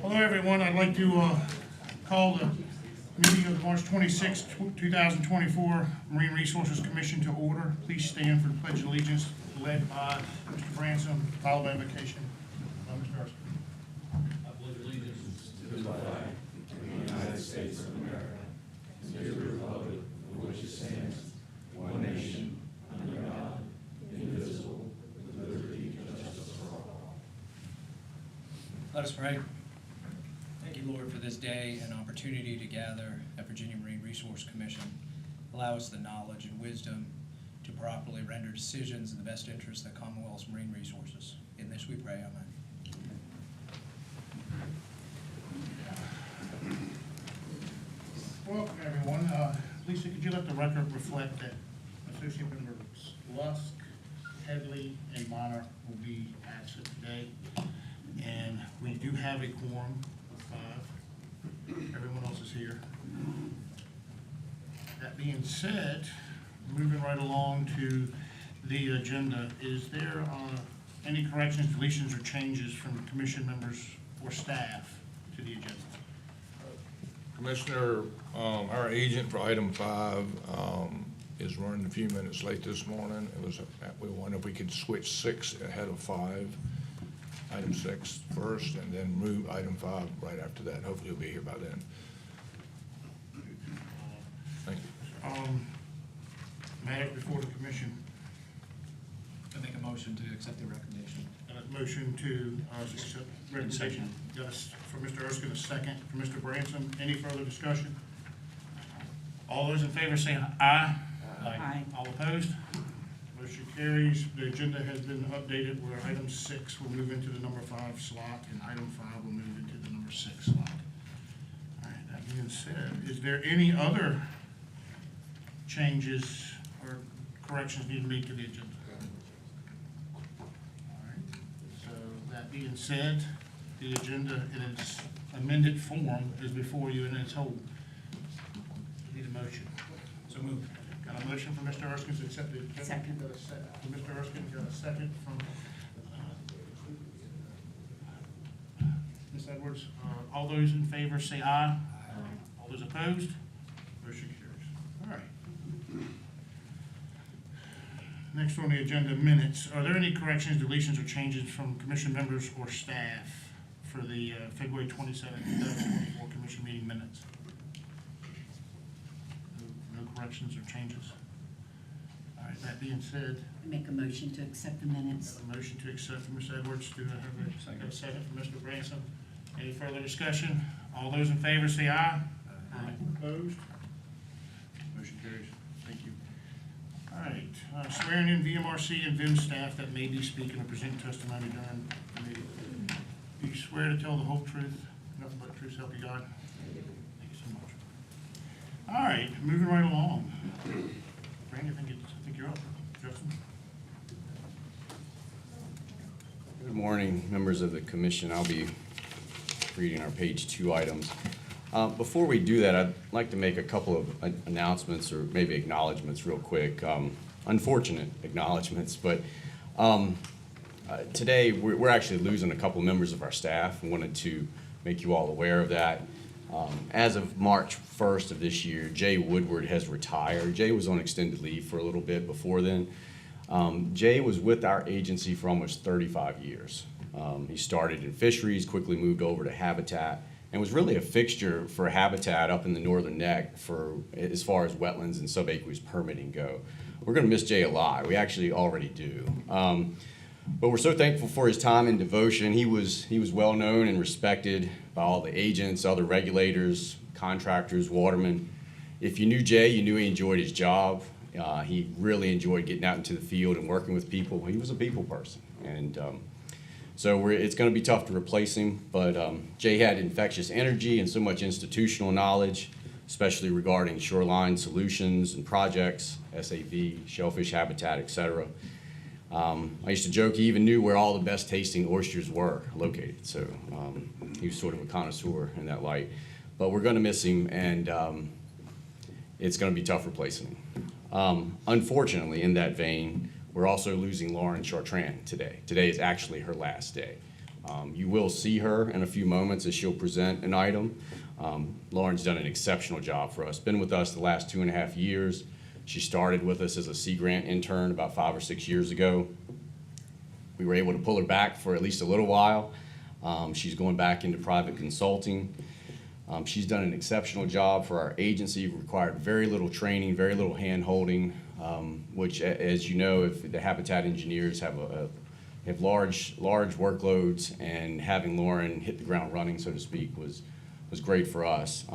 Hello, everyone. I'd like to call the meeting of March 26, 2024 Marine Resources Commission to order. Please stand for the Pledge of Allegiance, led by Mr. Bransom, followed by invocation by Mr. Erskine. I pledge allegiance to the flag of the United States of America and to the republic for which it stands, one nation, under God, indivisible, with liberty and justice for all. Let us pray. Thank you, Lord, for this day and opportunity to gather at Virginia Marine Resource Commission. Allow us the knowledge and wisdom to properly render decisions in the best interest of the Commonwealth's marine resources. In this we pray, amen. Welcome, everyone. Lisa, could you let the record reflect that Associate Members Lusk, Headley, and Bonner will be absent today? And we do have a quorum of 5. Everyone else is here. That being said, moving right along to the agenda, is there any corrections, deletions, or changes from commission members or staff to the agenda? Commissioner, our agent for item 5 is running a few minutes late this morning. We wondered if we could switch 6 ahead of 5. Item 6 first, and then move item 5 right after that. Hopefully he'll be here by then. Thank you. Matter before the commission. I make a motion to accept the recommendation. Motion to accept recommendation. Got for Mr. Erskine, a second for Mr. Branson. Any further discussion? All those in favor say aye. Aye. All opposed? Motion carries. The agenda has been updated where item 6 will move into the number 5 slot and item 5 will move into the number 6 slot. All right, that being said, is there any other changes or corrections needed to be to the agenda? All right, so that being said, the agenda in its amended form is before you in its whole. Need a motion. So moved. Got a motion from Mr. Erskine to accept the agenda. Second. Got a second from Mr. Erskine, got a second from Ms. Edwards. All those in favor say aye. All those opposed? Motion carries. All right. Next on the agenda, minutes. Are there any corrections, deletions, or changes from commission members or staff for the February 27th, 2024 commission meeting minutes? No corrections or changes? All right, that being said, I make a motion to accept the minutes. a motion to accept from Ms. Edwards. Do I have a second from Mr. Branson? Any further discussion? All those in favor say aye. Aye. Opposed? Motion carries. Thank you. All right, swearing in VMRC and VIM staff that may be speaking or presenting testimony during the meeting. Do you swear to tell the whole truth, nothing but the truth, so help you God? Thank you so much. All right, moving right along. Randy, I think you're up. Justin? Good morning, members of the commission. I'll be reading our page 2 items. Before we do that, I'd like to make a couple of announcements or maybe acknowledgments real quick. Unfortunate acknowledgments, but today we're actually losing a couple members of our staff. I wanted to make you all aware of that. As of March 1st of this year, Jay Woodward has retired. Jay was on extended leave for a little bit before then. Jay was with our agency for almost 35 years. He started in fisheries, quickly moved over to Habitat, and was really a fixture for Habitat up in the Northern Neck for as far as wetlands and subaqueous permitting go. We're going to miss Jay a lot. We actually already do. But we're so thankful for his time and devotion. He was well known and respected by all the agents, other regulators, contractors, watermen. If you knew Jay, you knew he enjoyed his job. He really enjoyed getting out into the field and working with people. He was a people person. And so it's going to be tough to replace him, but Jay had infectious energy and so much institutional knowledge, especially regarding shoreline solutions and projects, SAV, shellfish habitat, etc. I used to joke he even knew where all the best tasting oysters were located, so he was sort of a connoisseur in that light. But we're going to miss him, and it's going to be tough replacing him. Unfortunately, in that vein, we're also losing Lauren Chartrand today. Today is actually her last day. You will see her in a few moments as she'll present an item. Lauren's done an exceptional job for us, been with us the last 2.5 years. She started with us as a Sea Grant intern about 5 or 6 years ago. We were able to pull her back for at least a little while. She's going back into private consulting. She's done an exceptional job for our agency, required very little training, very little hand-holding, which, as you know, if the habitat engineers have large workloads, and having Lauren hit the ground running, so to speak, was great for us.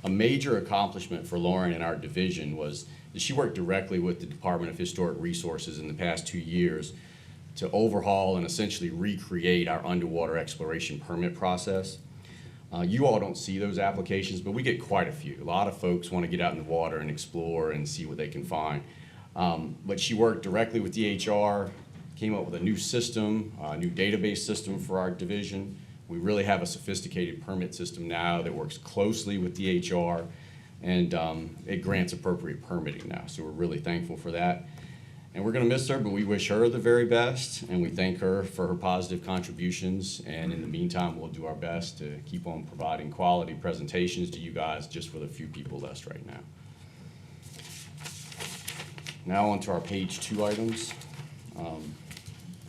A major accomplishment for Lauren in our division was that she worked directly with the Department of Historic Resources in the past 2 years to overhaul and essentially recreate our underwater exploration permit process. You all don't see those applications, but we get quite a few. A lot of folks want to get out in the water and explore and see what they can find. But she worked directly with DHR, came up with a new system, a new database system for our division. We really have a sophisticated permit system now that works closely with DHR, and it grants appropriate permitting now. So we're really thankful for that. And we're going to miss her, but we wish her the very best, and we thank her for her positive contributions. And in the meantime, we'll do our best to keep on providing quality presentations to you guys, just for the few people left right now. Now on to our page 2 items.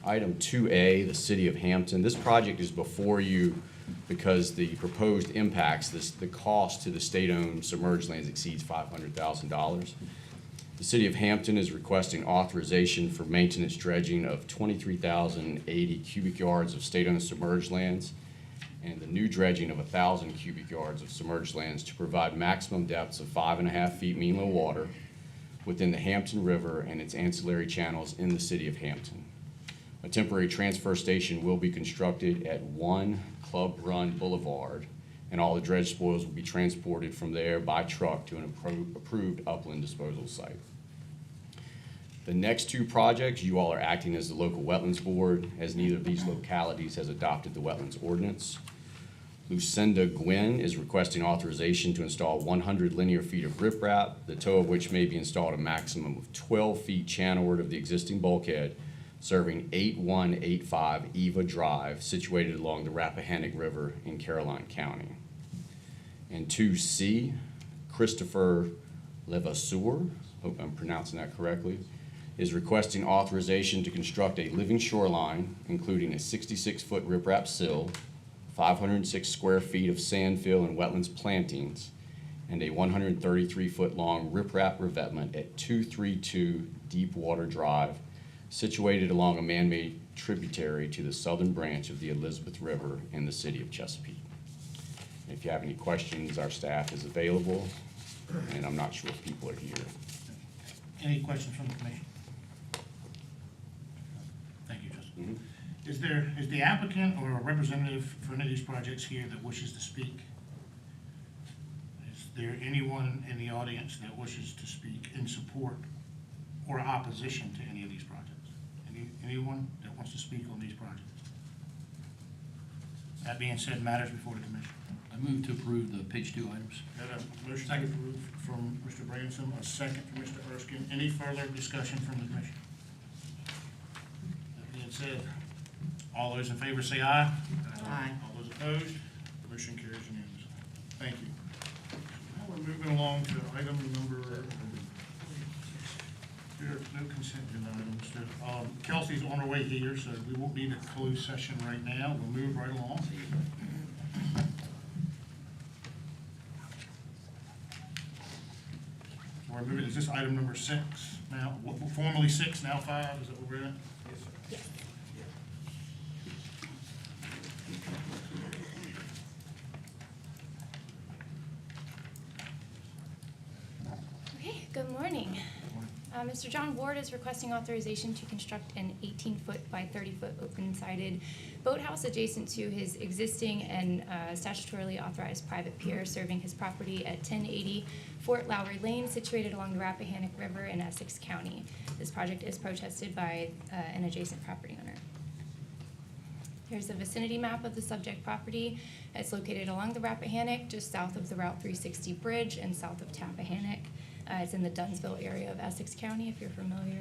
Item 2A, the City of Hampton. This project is before you because the proposed impacts, the cost to the state-owned submerged lands exceeds $500,000. The City of Hampton is requesting authorization for maintenance dredging of 23,080 cubic yards of state-owned submerged lands, and the new dredging of 1,000 cubic yards of submerged lands to provide maximum depths of 5.5 feet mean low water within the Hampton River and its ancillary channels in the City of Hampton. A temporary transfer station will be constructed at 1 Club Run Boulevard, and all the dredge spoils will be transported from there by truck to an approved upland disposal site. The next 2 projects, you all are acting as the local wetlands board, as neither of these localities has adopted the wetlands ordinance. Lucinda Gwynn is requesting authorization to install 100 linear feet of riprap, the toe of which may be installed a maximum of 12 feet channelward of the existing bulkhead, serving 8185 Eva Drive, situated along the Rappahannock River in Caroline County. And 2C, Christopher Levasseur, hope I'm pronouncing that correctly, is requesting authorization to construct a living shoreline, including a 66-foot riprap sill, 506 square feet of sand fill and wetlands plantings, and a 133-foot-long riprap revetment at 232 Deepwater Drive, situated along a man-made tributary to the southern branch of the Elizabeth River in the city of Chesapeake. If you have any questions, our staff is available, and I'm not sure if people are here. Any questions from the commission? Thank you, Justin. Is the applicant or a representative for any of these projects here that wishes to speak? Is there anyone in the audience that wishes to speak in support or opposition to any of these projects? Anyone that wants to speak on these projects? That being said, matters before the commission. I move to approve the page 2 items. Got a motion approved from Mr. Bransom, a second from Mr. Erskine. Any further discussion from the commission? That being said, all those in favor say aye. Aye. All those opposed, motion carries unanimously. Thank you. Now we're moving along to item number, there are no consent agenda items. Kelsey's on her way here, so we won't need a closed session right now. We'll move right along. We're moving, is this item number 6 now? Formerly 6, now 5, is that what we're at? Yes, sir. Okay, good morning. Mr. John Ward is requesting authorization to construct an 18-foot by 30-foot open-sided boathouse adjacent to his existing and statutorily authorized private pier serving his property at 1080 Fort Lowry Lane, situated along the Rappahannock River in Essex County. This project is protested by an adjacent property owner. Here's a vicinity map of the subject property. It's located along the Rappahannock, just south of the Route 360 bridge and south of Tappahannock. It's in the Dunsville area of Essex County, if you're familiar.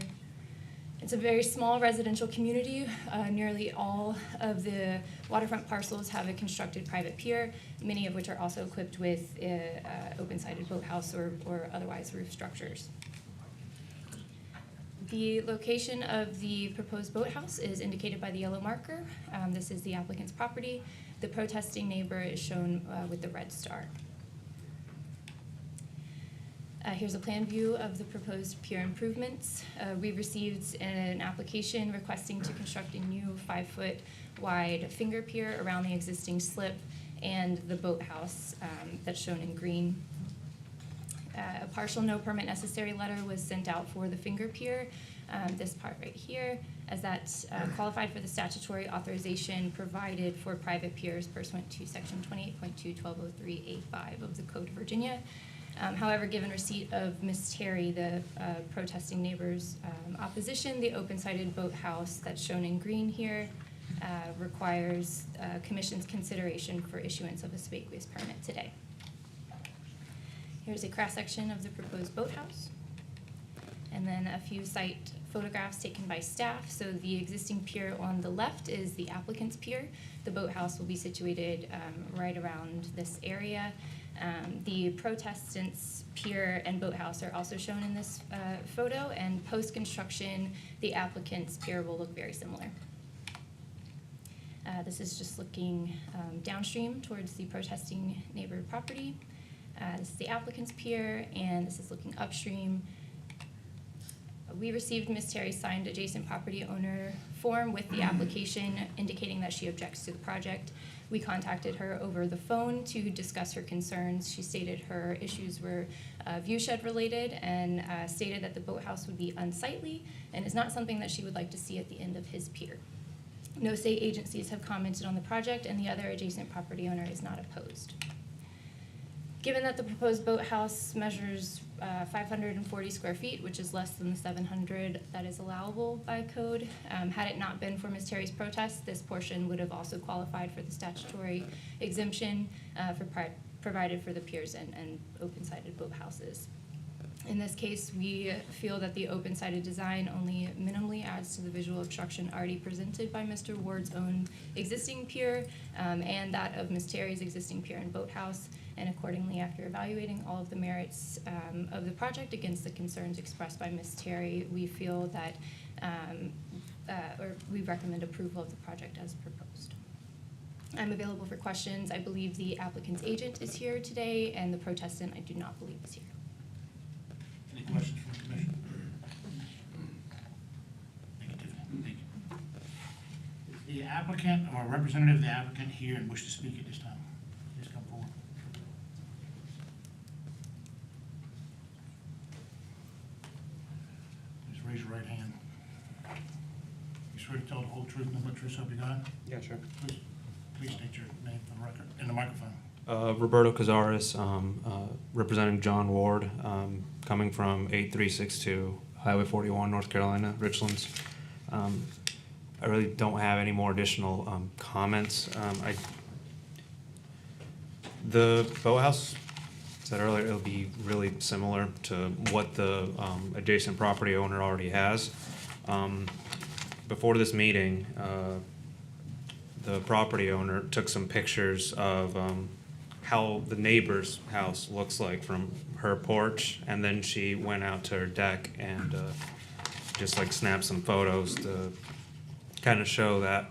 It's a very small residential community. Nearly all of the waterfront parcels have a constructed private pier, many of which are also equipped with open-sided boathouse or otherwise roof structures. The location of the proposed boathouse is indicated by the yellow marker. This is the applicant's property. The protesting neighbor is shown with the red star. Here's a plan view of the proposed pier improvements. We received an application requesting to construct a new 5-foot wide finger pier around the existing slip and the boathouse that's shown in green. A partial no permit necessary letter was sent out for the finger pier, this part right here, as that qualified for the statutory authorization provided for private piers pursuant to section 28.21203A5 of the Code of Virginia. However, given receipt of Ms. Terry, the protesting neighbor's opposition, the open-sided boathouse that's shown in green here requires Commission's consideration for issuance of a speakeasy permit today. Here's a cross-section of the proposed boathouse, and then a few site photographs taken by staff. So the existing pier on the left is the applicant's pier. The boathouse will be situated right around this area. The protestants' pier and boathouse are also shown in this photo, and post-construction, the applicant's pier will look very similar. This is just looking downstream towards the protesting neighbor property. This is the applicant's pier, and this is looking upstream. We received Ms. Terry's signed adjacent property owner form with the application indicating that she objects to the project. We contacted her over the phone to discuss her concerns. She stated her issues were viewshed related and stated that the boathouse would be unsightly and is not something that she would like to see at the end of his pier. No state agencies have commented on the project, and the other adjacent property owner is not opposed. Given that the proposed boathouse measures 540 square feet, which is less than the 700 that is allowable by code, had it not been for Ms. Terry's protest, this portion would have also qualified for the statutory exemption provided for the piers and open-sided boathouses. In this case, we feel that the open-sided design only minimally adds to the visual obstruction already presented by Mr. Ward's own existing pier and that of Ms. Terry's existing pier and boathouse. And accordingly, after evaluating all of the merits of the project against the concerns expressed by Ms. Terry, we feel that, or we recommend approval of the project as proposed. I'm available for questions. I believe the applicant's agent is here today, and the protestant I do not believe is here. Any questions from the commission? Thank you, Tiffany. Thank you. Is the applicant or representative of the applicant here and wish to speak at this time? Please come forward. Please raise your right hand. You swear to tell the whole truth, nothing but the truth, so help you God? Yeah, sure. Please state your name for the record, in the microphone. Roberto Cazares, representing John Ward, coming from 8362 Highway 41, North Carolina, Richlands. I really don't have any more additional comments. The boathouse, said earlier, it'll be really similar to what the adjacent property owner already has. Before this meeting, the property owner took some pictures of how the neighbor's house looks like from her porch, and then she went out to her deck and just like snapped some photos to kind of show that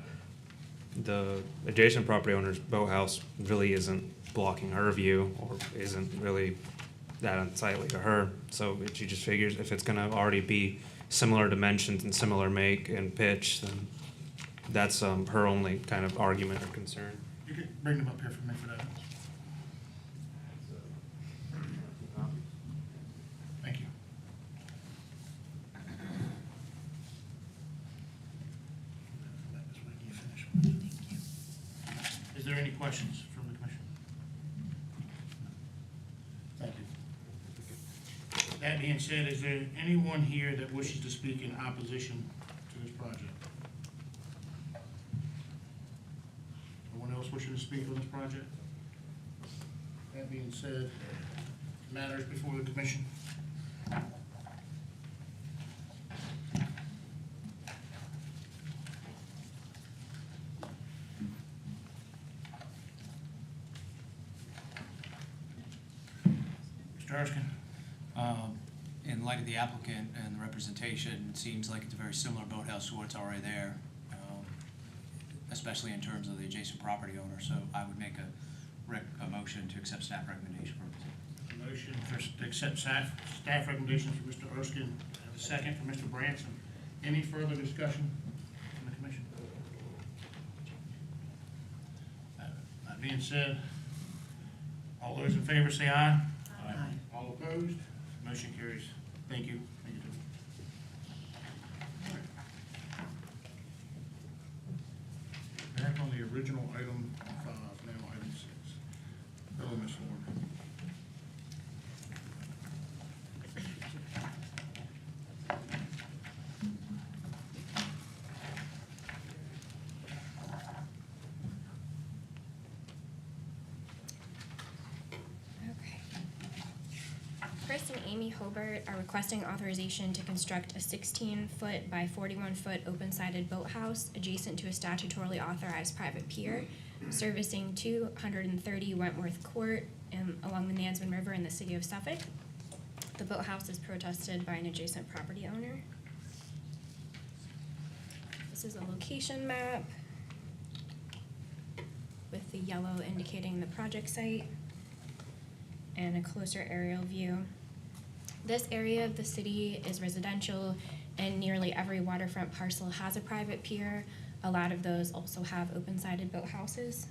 the adjacent property owner's boathouse really isn't blocking her view or isn't really that unsightly to her. So she just figures if it's gonna already be similar dimensions and similar make and pitch, then that's her only kind of argument or concern. You can bring them up here for me for that. Thank you. Is there any questions from the commission? Thank you. That being said, is there anyone here that wishes to speak in opposition to this project? Anyone else wishing to speak on this project? That being said, matters before the commission. Mr. Erskine? In light of the applicant and the representation, it seems like it's a very similar boathouse to what's already there, especially in terms of the adjacent property owner. So I would make a motion to accept staff recommendation for it. A motion to accept staff recommendations for Mr. Erskine. I have a second for Mr. Branson. Any further discussion from the commission? That being said, all those in favor say aye. Aye. All opposed? Motion carries. Thank you. Thank you. All right. Back on the original item 5, now item 6. Hello, Ms. Ward. Okay. Chris and Amy Hobart are requesting authorization to construct a 16-foot by 41-foot open-sided boathouse adjacent to a statutorily authorized private pier servicing 230 Wentworth Court along the Nansemond River in the city of Suffolk. The boathouse is protested by an adjacent property owner. This is a location map with the yellow indicating the project site and a closer aerial view. This area of the city is residential, and nearly every waterfront parcel has a private pier. A lot of those also have open-sided boathouses.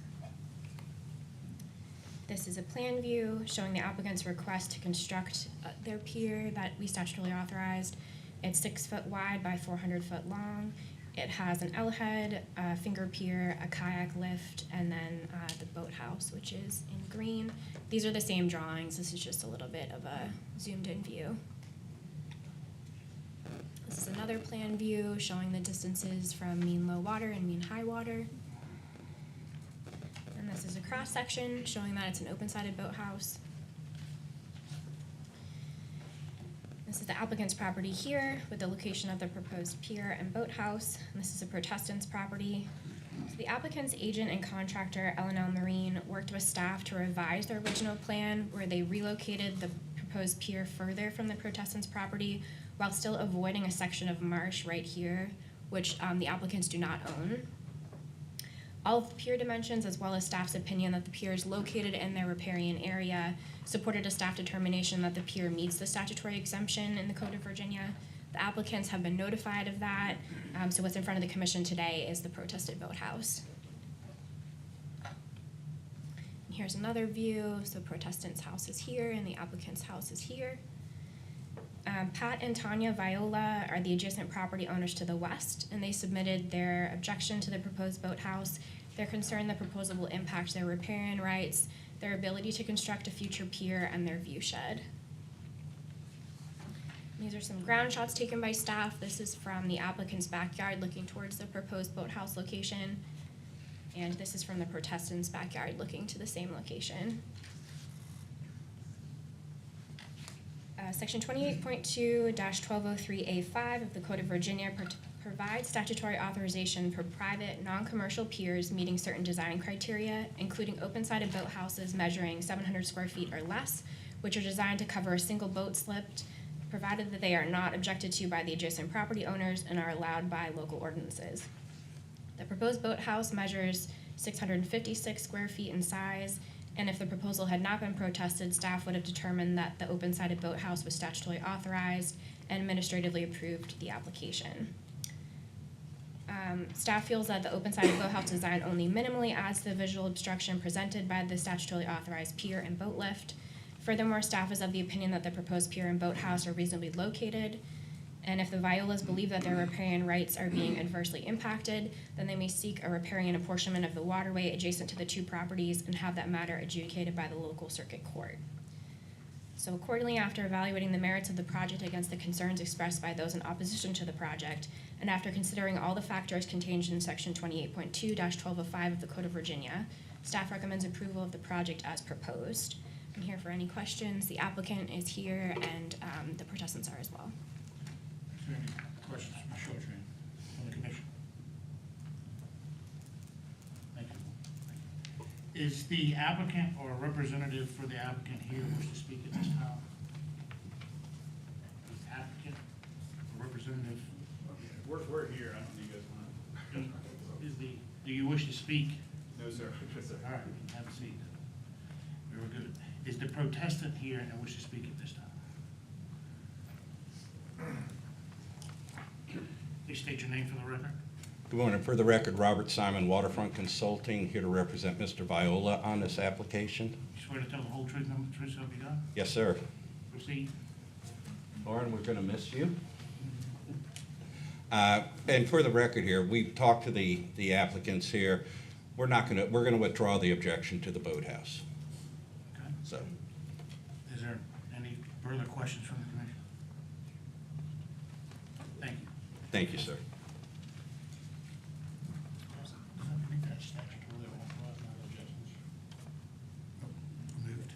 This is a plan view showing the applicant's request to construct their pier that we statutorily authorized. It's 6 foot wide by 400 foot long. It has an L-head, a finger pier, a kayak lift, and then the boathouse, which is in green. These are the same drawings. This is just a little bit of a zoomed-in view. This is another plan view showing the distances from mean low water and mean high water. And this is a cross-section showing that it's an open-sided boathouse. This is the applicant's property here with the location of the proposed pier and boathouse. And this is a protestant's property. So the applicant's agent and contractor, L&L Marine, worked with staff to revise their original plan where they relocated the proposed pier further from the protestant's property while still avoiding a section of marsh right here, which the applicants do not own. All of the pier dimensions, as well as staff's opinion that the pier is located in their riparian area, supported a staff determination that the pier meets the statutory exemption in the Code of Virginia. The applicants have been notified of that, so what's in front of the commission today is the protested boathouse. And here's another view. So protestant's house is here and the applicant's house is here. Pat and Tanya Viola are the adjacent property owners to the west, and they submitted their objection to the proposed boathouse. They're concerned the proposal will impact their riparian rights, their ability to construct a future pier, and their view shed. These are some ground shots taken by staff. This is from the applicant's backyard looking towards the proposed boathouse location. And this is from the protestant's backyard looking to the same location. Section 28.2-1203A5 of the Code of Virginia provides statutory authorization for private, non-commercial piers meeting certain design criteria, including open-sided boathouses measuring 700 square feet or less, which are designed to cover a single boat slip, provided that they are not objected to by the adjacent property owners and are allowed by local ordinances. The proposed boathouse measures 656 square feet in size, and if the proposal had not been protested, staff would have determined that the open-sided boathouse was statutorily authorized and administratively approved the application. Staff feels that the open-sided boathouse design only minimally adds to the visual obstruction presented by the statutorily authorized pier and boat lift. Furthermore, staff is of the opinion that the proposed pier and boathouse are reasonably located, and if the Violas believe that their riparian rights are being adversely impacted, then they may seek a riparian apportionment of the waterway adjacent to the two properties and have that matter adjudicated by the local circuit court. So accordingly, after evaluating the merits of the project against the concerns expressed by those in opposition to the project, and after considering all the factors contained in section 28.2-1205 of the Code of Virginia, staff recommends approval of the project as proposed. I'm here for any questions. The applicant is here and the protestants are as well. Is there any questions, Ms. Shortran, from the commission? Thank you. Is the applicant or a representative for the applicant here who wish to speak at this time? we're here, I don't know you guys want. Do you wish to speak? No, sir. Yes, sir. All right, have a seat. Very good. Is the protestant here and wish to speak at this time? Please state your name for the record. Good morning. For the record, Robert Simon, Waterfront Consulting, here to represent Mr. Viola on this application. You swear to tell the whole truth, nothing but the truth, so help you God? Yes, sir. Proceed. Lauren, we're going to miss you. And for the record here, we've talked to the applicants here. We're going to withdraw the objection to the boathouse. Okay. So, Is there any further questions from the commission? Thank you. thank you, sir. Does that meet that statutory authorized non-adjustments? Moved.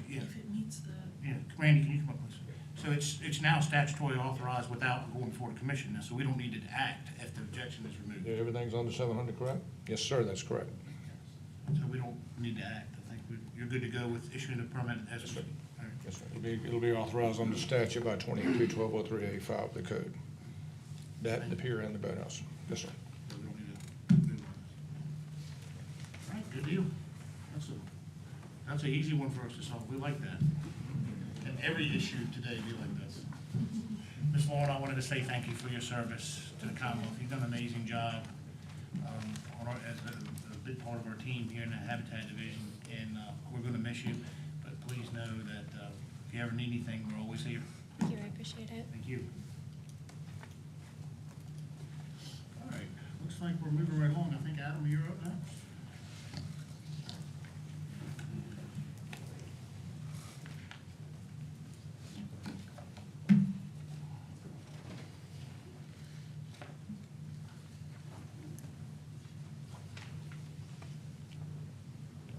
Yeah. If it meets the. Yeah, Randy, can you come up with this? So it's now statutory authorized without going before the commission now, so we don't need to act if the objection is removed. Yeah, everything's under 700, correct? Yes, sir, that's correct. So we don't need to act. I think you're good to go with issuing the permit as. Yes, sir. All right. Yes, sir. It'll be authorized under statute by 22-1203-85 of the code. That, the pier and the boathouse. Yes, sir. So we don't need to move on this. All right, good deal. That's an easy one for us to solve. We like that. And every issue today be like this. Ms. Lauren, I wanted to say thank you for your service to the Commonwealth. You've done an amazing job as a big part of our team here in the Habitat Division, and we're going to miss you. But please know that if you ever need anything, we're always here. Thank you, I appreciate it. Thank you. All right, looks like we're moving right along. I think, Adam, you're up next.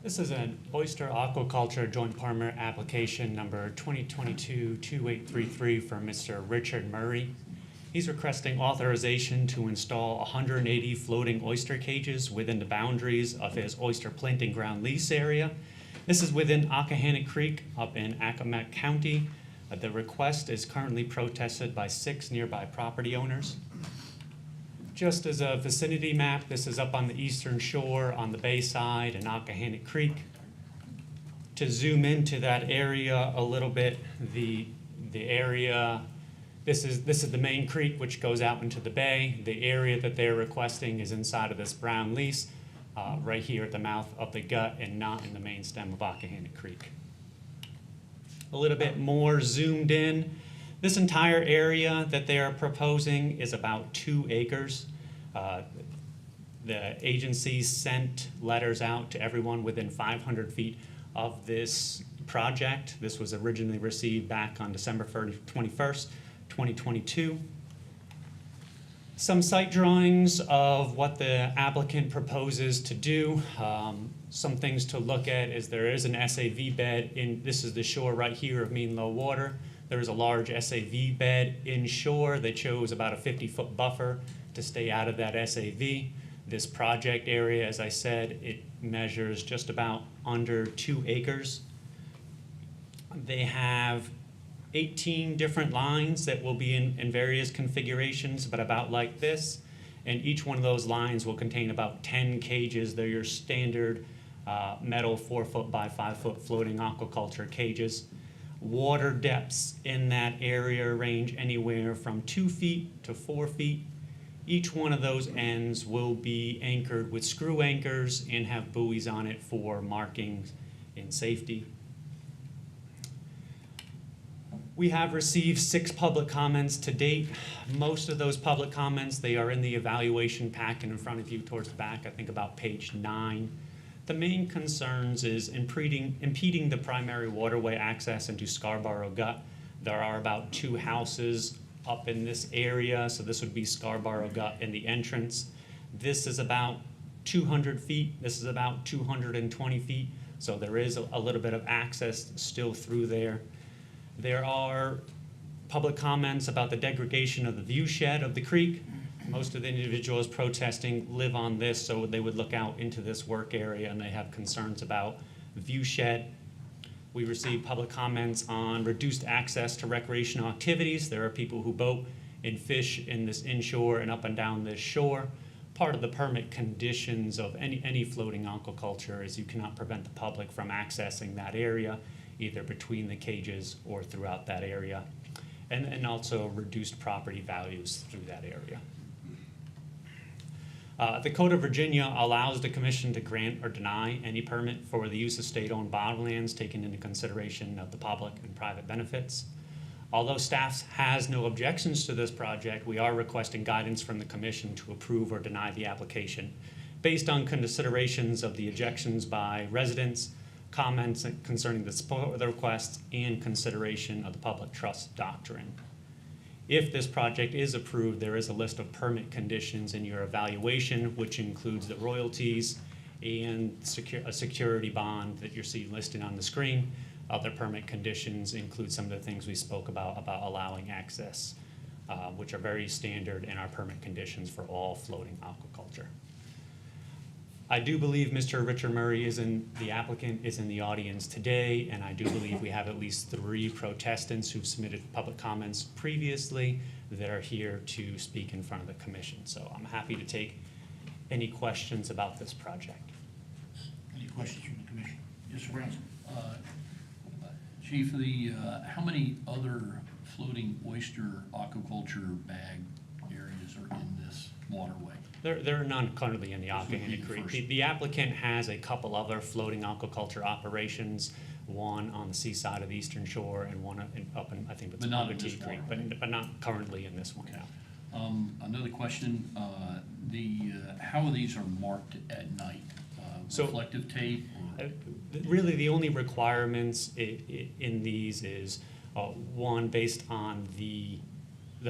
This is an oyster aquaculture joint permit application number 2022-2833 for Mr. Richard Murray. He's requesting authorization to install 180 floating oyster cages within the boundaries of his oyster planting ground lease area. This is within Accohannock Creek up in Accomack County. The request is currently protested by 6 nearby property owners. Just as a vicinity map, this is up on the eastern shore on the bay side in Accohannock Creek. To zoom into that area a little bit, the area, this is the main creek which goes out into the bay. The area that they're requesting is inside of this brown lease, right here at the mouth of the gut and not in the main stem of Accohannock Creek. A little bit more zoomed in. This entire area that they are proposing is about 2 acres. The agency sent letters out to everyone within 500 feet of this project. This was originally received back on December 21st, 2022. Some site drawings of what the applicant proposes to do. Some things to look at is there is an SAV bed this is the shore right here of mean low water. There is a large SAV bed inshore. They chose about a 50-foot buffer to stay out of that SAV. This project area, as I said, it measures just about under 2 acres. They have 18 different lines that will be in various configurations, but about like this. And each one of those lines will contain about 10 cages. They're your standard metal 4-foot by 5-foot floating aquaculture cages. Water depths in that area range anywhere from 2 feet to 4 feet. Each one of those ends will be anchored with screw anchors and have buoys on it for markings and safety. We have received 6 public comments to date. Most of those public comments, they are in the evaluation packet in front of you towards the back, I think about page 9. The main concerns is impeding the primary waterway access into Scarborough Gut. There are about 2 houses up in this area, so this would be Scarborough Gut in the entrance. This is about 200 feet. This is about 220 feet, so there is a little bit of access still through there. There are public comments about the degradation of the view shed of the creek. Most of the individuals protesting live on this, so they would look out into this work area and they have concerns about view shed. We received public comments on reduced access to recreational activities. There are people who boat and fish in this inshore and up and down this shore. Part of the permit conditions of any floating aquaculture is you cannot prevent the public from accessing that area, either between the cages or throughout that area, and also reduced property values through that area. The Code of Virginia allows the commission to grant or deny any permit for the use of state-owned bottomlands, taking into consideration of the public and private benefits. Although staff has no objections to this project, we are requesting guidance from the commission to approve or deny the application based on considerations of the objections by residents, comments concerning the support of the request, and consideration of the public trust doctrine. If this project is approved, there is a list of permit conditions in your evaluation, which includes the royalties and a security bond that you're seeing listed on the screen. Other permit conditions include some of the things we spoke about allowing access, which are very standard in our permit conditions for all floating aquaculture. I do believe Mr. Richard Murray the applicant is in the audience today, and I do believe we have at least 3 protestants who've submitted public comments previously that are here to speak in front of the commission. So I'm happy to take any questions about this project. Any questions from the commission? Yes, Sir Brownson? Chief, how many other floating oyster aquaculture bag areas are in this waterway? There are none currently in the This would be Occohanna the Creek. first. The applicant has a couple other floating aquaculture operations, one on the seaside of the Eastern Shore and one up in, I think it's But not in Pocatello this Creek, one. but not currently in this one, no. Another question, how are these marked at night? So- Reflective tape? Or? Really, the only requirements in these is, one, based on the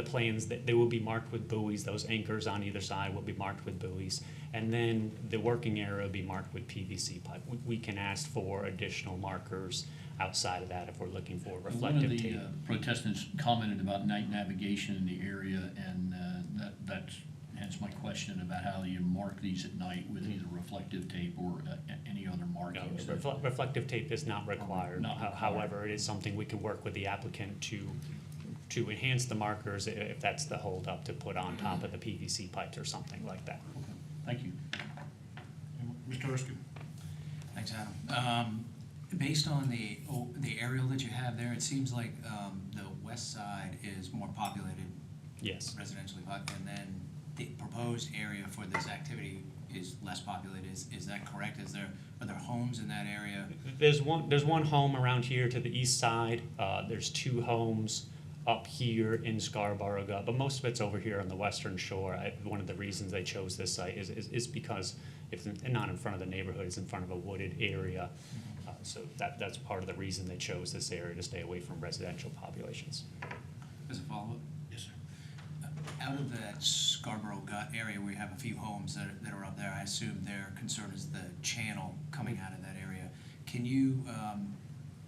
plans, that they will be marked with buoys. Those anchors on either side will be marked with buoys. And then the working area will be marked with PVC pipe. We can ask for additional markers outside of that if we're looking for reflective tape. One of the protestants commented about night navigation in the area, and that's hence my question about how you mark these at night with either reflective tape or any other No, markings. reflective tape is not required. Not required. However, it is something we can work with the applicant to enhance the markers if that's the holdup, to put on top of the PVC pipes or something like that. Okay. Thank you. Mr. Erskine? Thanks, Adam. Based on the aerial that you have there, it seems like the west side is more populated, Yes. residentially, and then the proposed area for this activity is less populated. Is that correct? Are there homes in that area? There's one home around here to the east side. There's 2 homes up here in Scarborough, but most of it's over here on the western shore. One of the reasons they chose this site is because it's not in front of the neighborhood, it's in front of a wooded area. So that's part of the reason they chose this area, to stay away from residential populations. As a follow-up? Yes, sir. Out of that Scarborough Gut area, we have a few homes that are up there. I assume their concern is the channel coming out of that area. Can you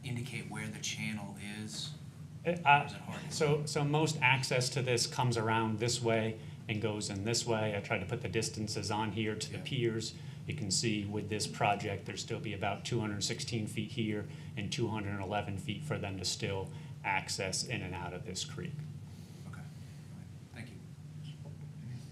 indicate where the channel is? Or is it hard? So most access to this comes around this way and goes in this way. I tried to put the distances on here to the piers. You can see with this project, there's still be about 216 feet here and 211 feet for them to still access in and out of this creek. Okay. All right. Thank you.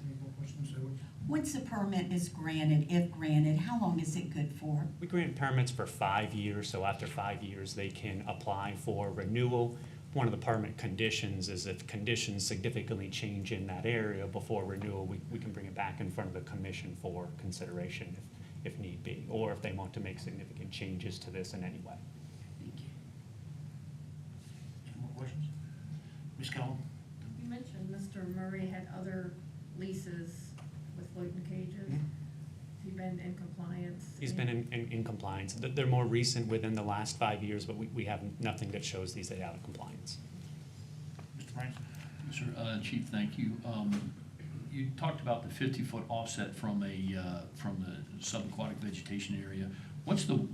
Any more questions, Edward? Once a permit is granted, if granted, how long is it good for? We grant permits for 5 years, so after 5 years, they can apply for renewal. One of the permit conditions is if conditions significantly change in that area before renewal, we can bring it back in front of the commission for consideration if need be, or if they want to make significant changes to this in any way. Thank you. Any more questions? Ms. Callum? You mentioned Mr. Murray had other leases with floating cages. Mhm. Has he been in compliance? He's been in compliance. They're more recent within the last 5 years, but we have nothing that shows these are out of compliance. Mr. Branson? Yes, sir. Chief, thank you. You talked about the 50-foot offset from the subaquatic vegetation area. What's the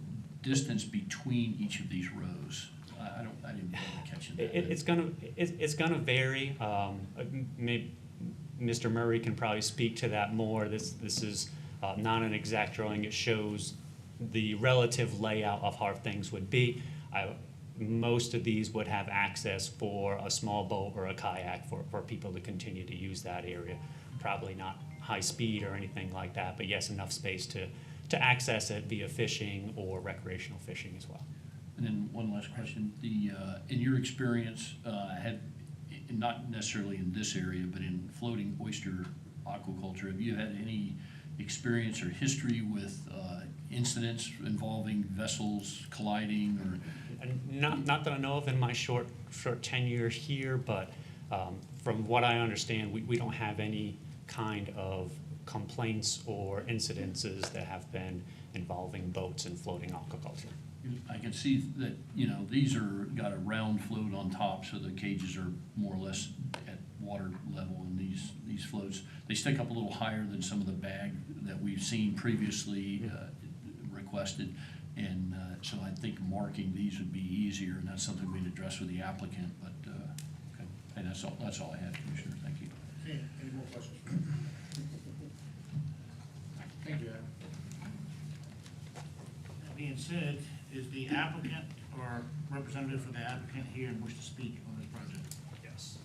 distance between each of these rows? I didn't really catch that. It's gonna vary. Maybe Mr. Murray can probably speak to that more. This is not an exact drawing. It shows the relative layout of how things would be. most of these would have access for a small boat or a kayak for people to continue to use that area. Probably not high speed or anything like that, but yes, enough space to access it via fishing or recreational fishing as well. And then one last question, in your experience, not necessarily in this area, but in floating oyster aquaculture, have you had any experience or history with incidents involving vessels colliding or? And not that I know of in my short tenure here, but from what I understand, we don't have any kind of complaints or incidences that have been involving boats and floating aquaculture. I can see that, these got a round float on top, so the cages are more or less at water level, and these floats, they stick up a little higher than some of the bag that we've seen previously requested. And so I think marking these would be easier, and that's something we'd address with the applicant, but, okay. Hey, that's all I had, Commissioner, thank you. Okay, any more questions? Thank you, Adam. That being said, is the applicant or representative for the applicant here and wish to speak on this project? Yes.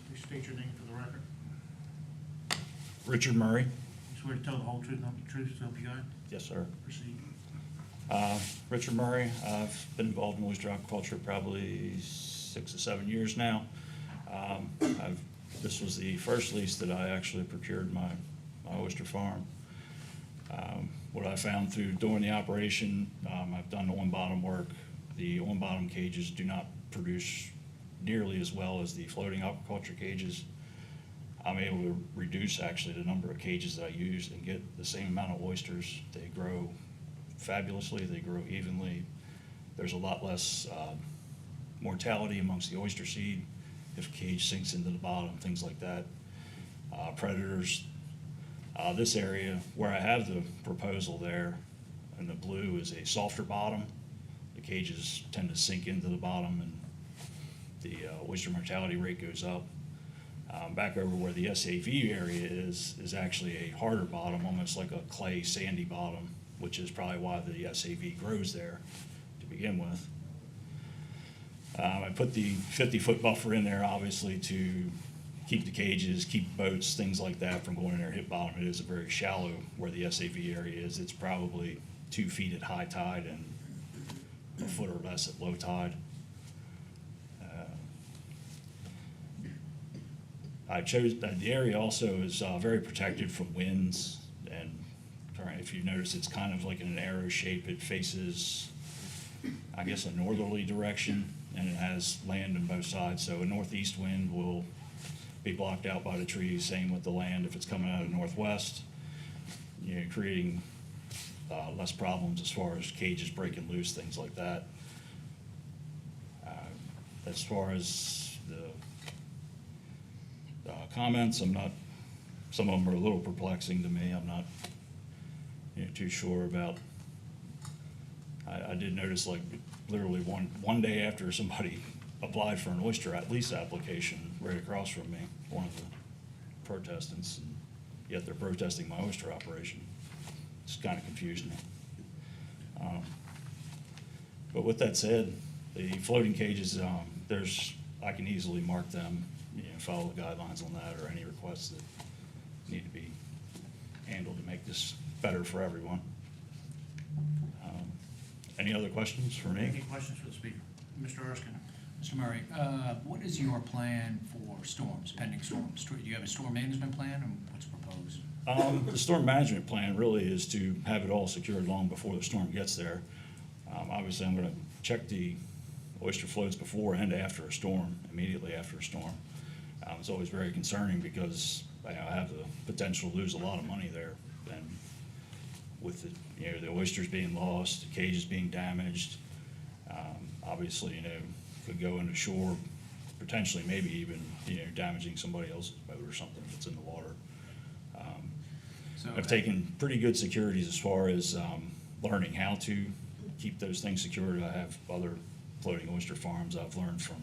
Please state your name for the record. Richard Murray. You swear to tell the whole truth, nothing but the truth, so help you God? Yes, sir. Proceed. Richard Murray. I've been involved in oyster aquaculture probably 6 or 7 years now. This was the first lease that I actually procured my oyster farm. What I found through doing the operation, I've done the on-bottom work. The on-bottom cages do not produce nearly as well as the floating aquaculture cages. I'm able to reduce actually the number of cages that I use and get the same amount of oysters. They grow fabulously, they grow evenly. There's a lot less mortality amongst the oyster seed if a cage sinks into the bottom, things like that. Predators. This area where I have the proposal there in the blue is a softer bottom. The cages tend to sink into the bottom and the oyster mortality rate goes up. Back over where the SAV area is actually a harder bottom, almost like a clay sandy bottom, which is probably why the SAV grows there to begin with. I put the 50-foot buffer in there obviously to keep the cages, keep boats, things like that from going in there, hit bottom. It is a very shallow where the SAV area is. It's probably 2 feet at high tide and a foot or less at low tide. I chose the area also is very protected from winds, and if you notice, it's kind of like in an arrow shape. It faces, I guess, a northerly direction, and it has land on both sides. So a northeast wind will be blocked out by the trees. Same with the land if it's coming out of the northwest, creating less problems as far as cages breaking loose, things like that. As far as the comments, some of them are a little perplexing to me. I'm not too sure about. I did notice, like, literally one day after somebody applied for an oyster lease application right across from me, one of the protestants, and yet they're protesting my oyster operation. It's kind of confused me. But with that said, the floating cages, I can easily mark them, follow the guidelines on that, or any requests that need to be handled to make this better for everyone. Any other questions for me? Any questions for the speaker? Mr. Erskine? Mr. Murray, what is your plan for storms, pending storms? Do you have a storm management plan, or what's proposed? The storm management plan really is to have it all secured long before the storm gets there. Obviously, I'm going to check the oyster floats before and after a storm, immediately after a storm. It's always very concerning because I have the potential to lose a lot of money there. And with the oysters being lost, the cages being damaged, obviously, could go into shore, potentially maybe even, damaging somebody else's boat or something if it's in the water. I've taken pretty good securities as far as learning how to keep those things secured. I have other floating oyster farms I've learned from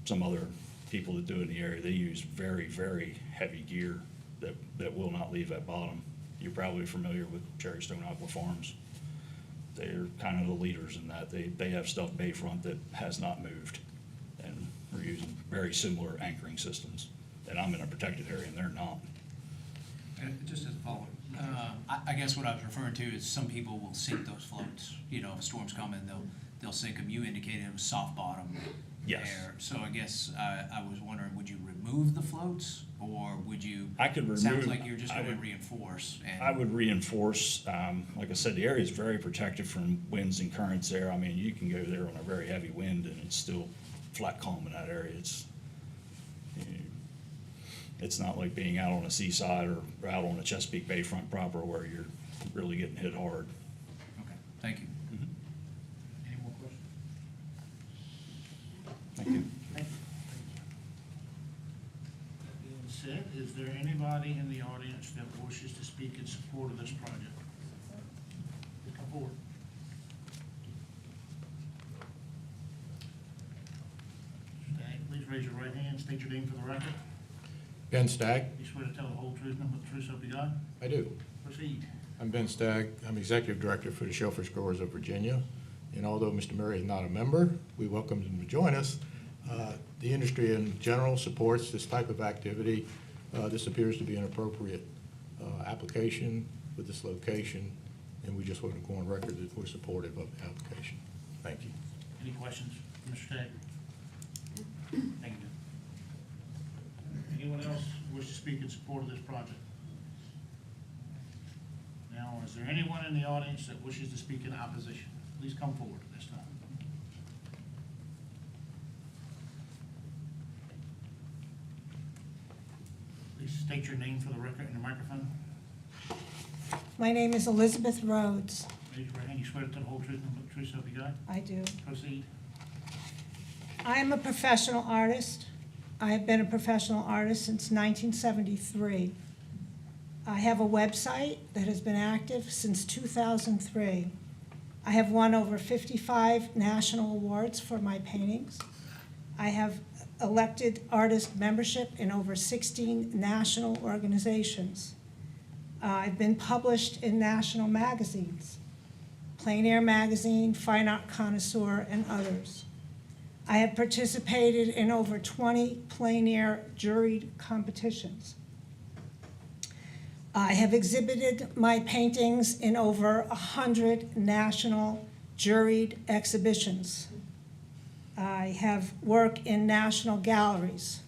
some other people that do it in the area. They use very, very heavy gear that will not leave that bottom. You're probably familiar with Cherry Stone Aqua Farms. They're kind of the leaders in that. They have stuff bayfront that has not moved. And we're using very similar anchoring systems. And I'm in a protected area and they're not. And just as a follow-up, I guess what I was referring to is some people will sink those floats. You know, if a storm's coming, they'll sink them. You indicated it was soft bottom Yes. there. So I guess I was wondering, would you remove the floats or would you? I could remove. Sounds like you're just I going to would- reinforce. And I would reinforce, like I said, the area is very protected from winds and currents there. I mean, you can go there on a very heavy wind and it's still flat calm in that area. It's not like being out on a seaside or out on the Chesapeake Bayfront proper where you're really getting hit hard. Okay, thank you. Any more questions? Thank you. Thank you. Being said, is there anybody in the audience that wishes to speak in support of this project? Come forward. Stagg, please raise your right hand, state your name for the record. Ben Stagg? You swear to tell the whole truth, nothing but the truth, so help you God? I do. Proceed. I'm Ben Stagg. I'm Executive Director for the Shellfish Growers of Virginia. And although Mr. Murray is not a member, we welcome him to join us. The industry in general supports this type of activity. This appears to be an appropriate application with this location, and we just want to go on record that we're supportive of the application. Thank you. Any questions, Mr. Stagg? Thank you. Anyone else wish to speak in support of this project? Now, is there anyone in the audience that wishes to speak in opposition? Please come forward at this time. Please state your name for the record in the microphone. My name is Elizabeth Rhodes. Raise your right hand. You swear to tell the whole truth, nothing but the truth, so help you God? I do. Proceed. I am a professional artist. I have been a professional artist since 1973. I have a website that has been active since 2003. I have won over 55 national awards for my paintings. I have elected artist membership in over 16 national organizations. I've been published in national magazines, Plein Air Magazine, Fine Art Connoisseur, and others. I have participated in over 20 plein air juried competitions. I have exhibited my paintings in over 100 national juried exhibitions. I have worked in national galleries.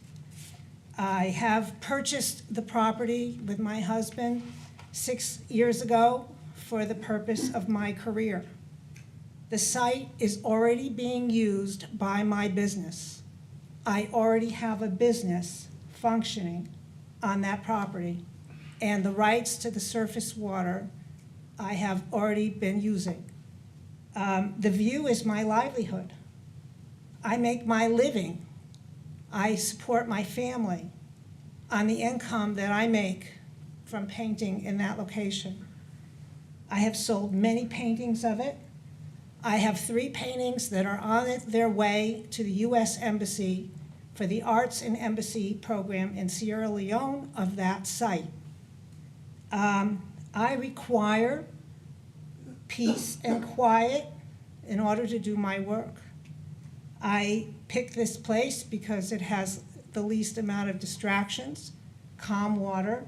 I have purchased the property with my husband 6 years ago for the purpose of my career. The site is already being used by my business. I already have a business functioning on that property, and the rights to the surface water I have already been using. The view is my livelihood. I make my living. I support my family on the income that I make from painting in that location. I have sold many paintings of it. I have 3 paintings that are on their way to the U.S. Embassy for the Arts and Embassy program in Sierra Leone of that site. I require peace and quiet in order to do my work. I picked this place because it has the least amount of distractions, calm water,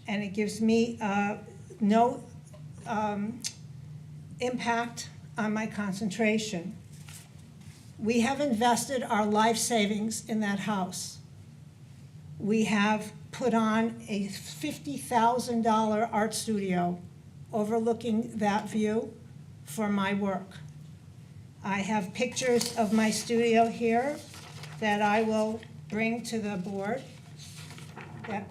and it gives me no impact on my concentration. We have invested our life savings in that house. We have put on a $50,000 art studio overlooking that view for my work. I have pictures of my studio here that I will bring to the board that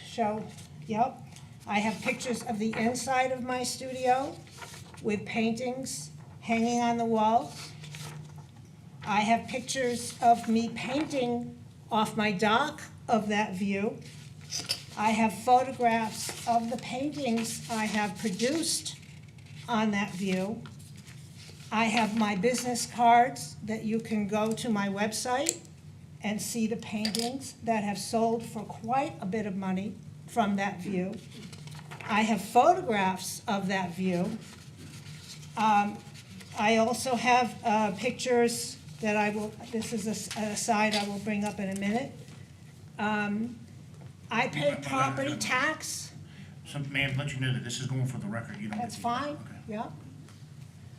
show, yep. I have pictures of the inside of my studio with paintings hanging on the walls. I have pictures of me painting off my dock of that view. I have photographs of the paintings I have produced on that view. I have my business cards that you can go to my website and see the paintings that have sold for quite a bit of money from that view. I have photographs of that view. I also have pictures that I will, this is an aside I will bring up in a minute. I pay property tax. So, ma'am, let you know that this is going for the record. You don't. That's get to- fine, Okay. yeah.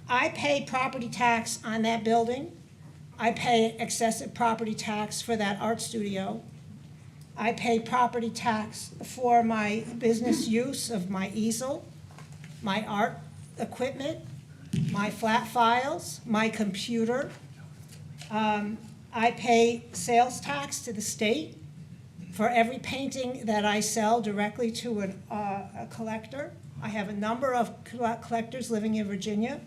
I pay property tax on that building. I pay excessive property tax for that art studio. I pay property tax for my business use of my easel, my art equipment, my flat files, my computer. I pay sales tax to the state for every painting that I sell directly to a collector. I have a number of collectors living in Virginia.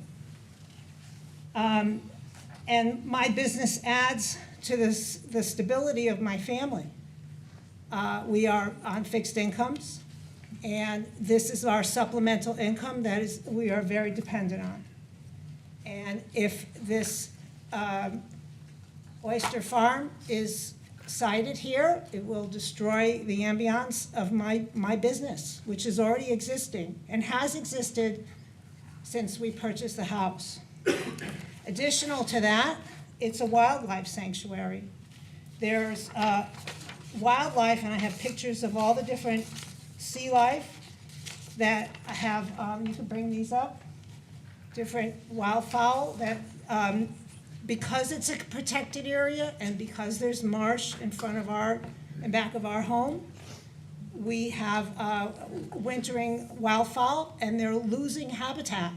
And my business adds to the stability of my family. We are on fixed incomes, and this is our supplemental income that we are very dependent on. And if this oyster farm is sited here, it will destroy the ambiance of my business, which is already existing and has existed since we purchased the house. Additional to that, it's a wildlife sanctuary. There's wildlife, and I have pictures of all the different sea life that I have, you can bring these up, different wildfowl that, because it's a protected area and because there's marsh in front of in back of our home, we have wintering wildfowl and they're losing habitat.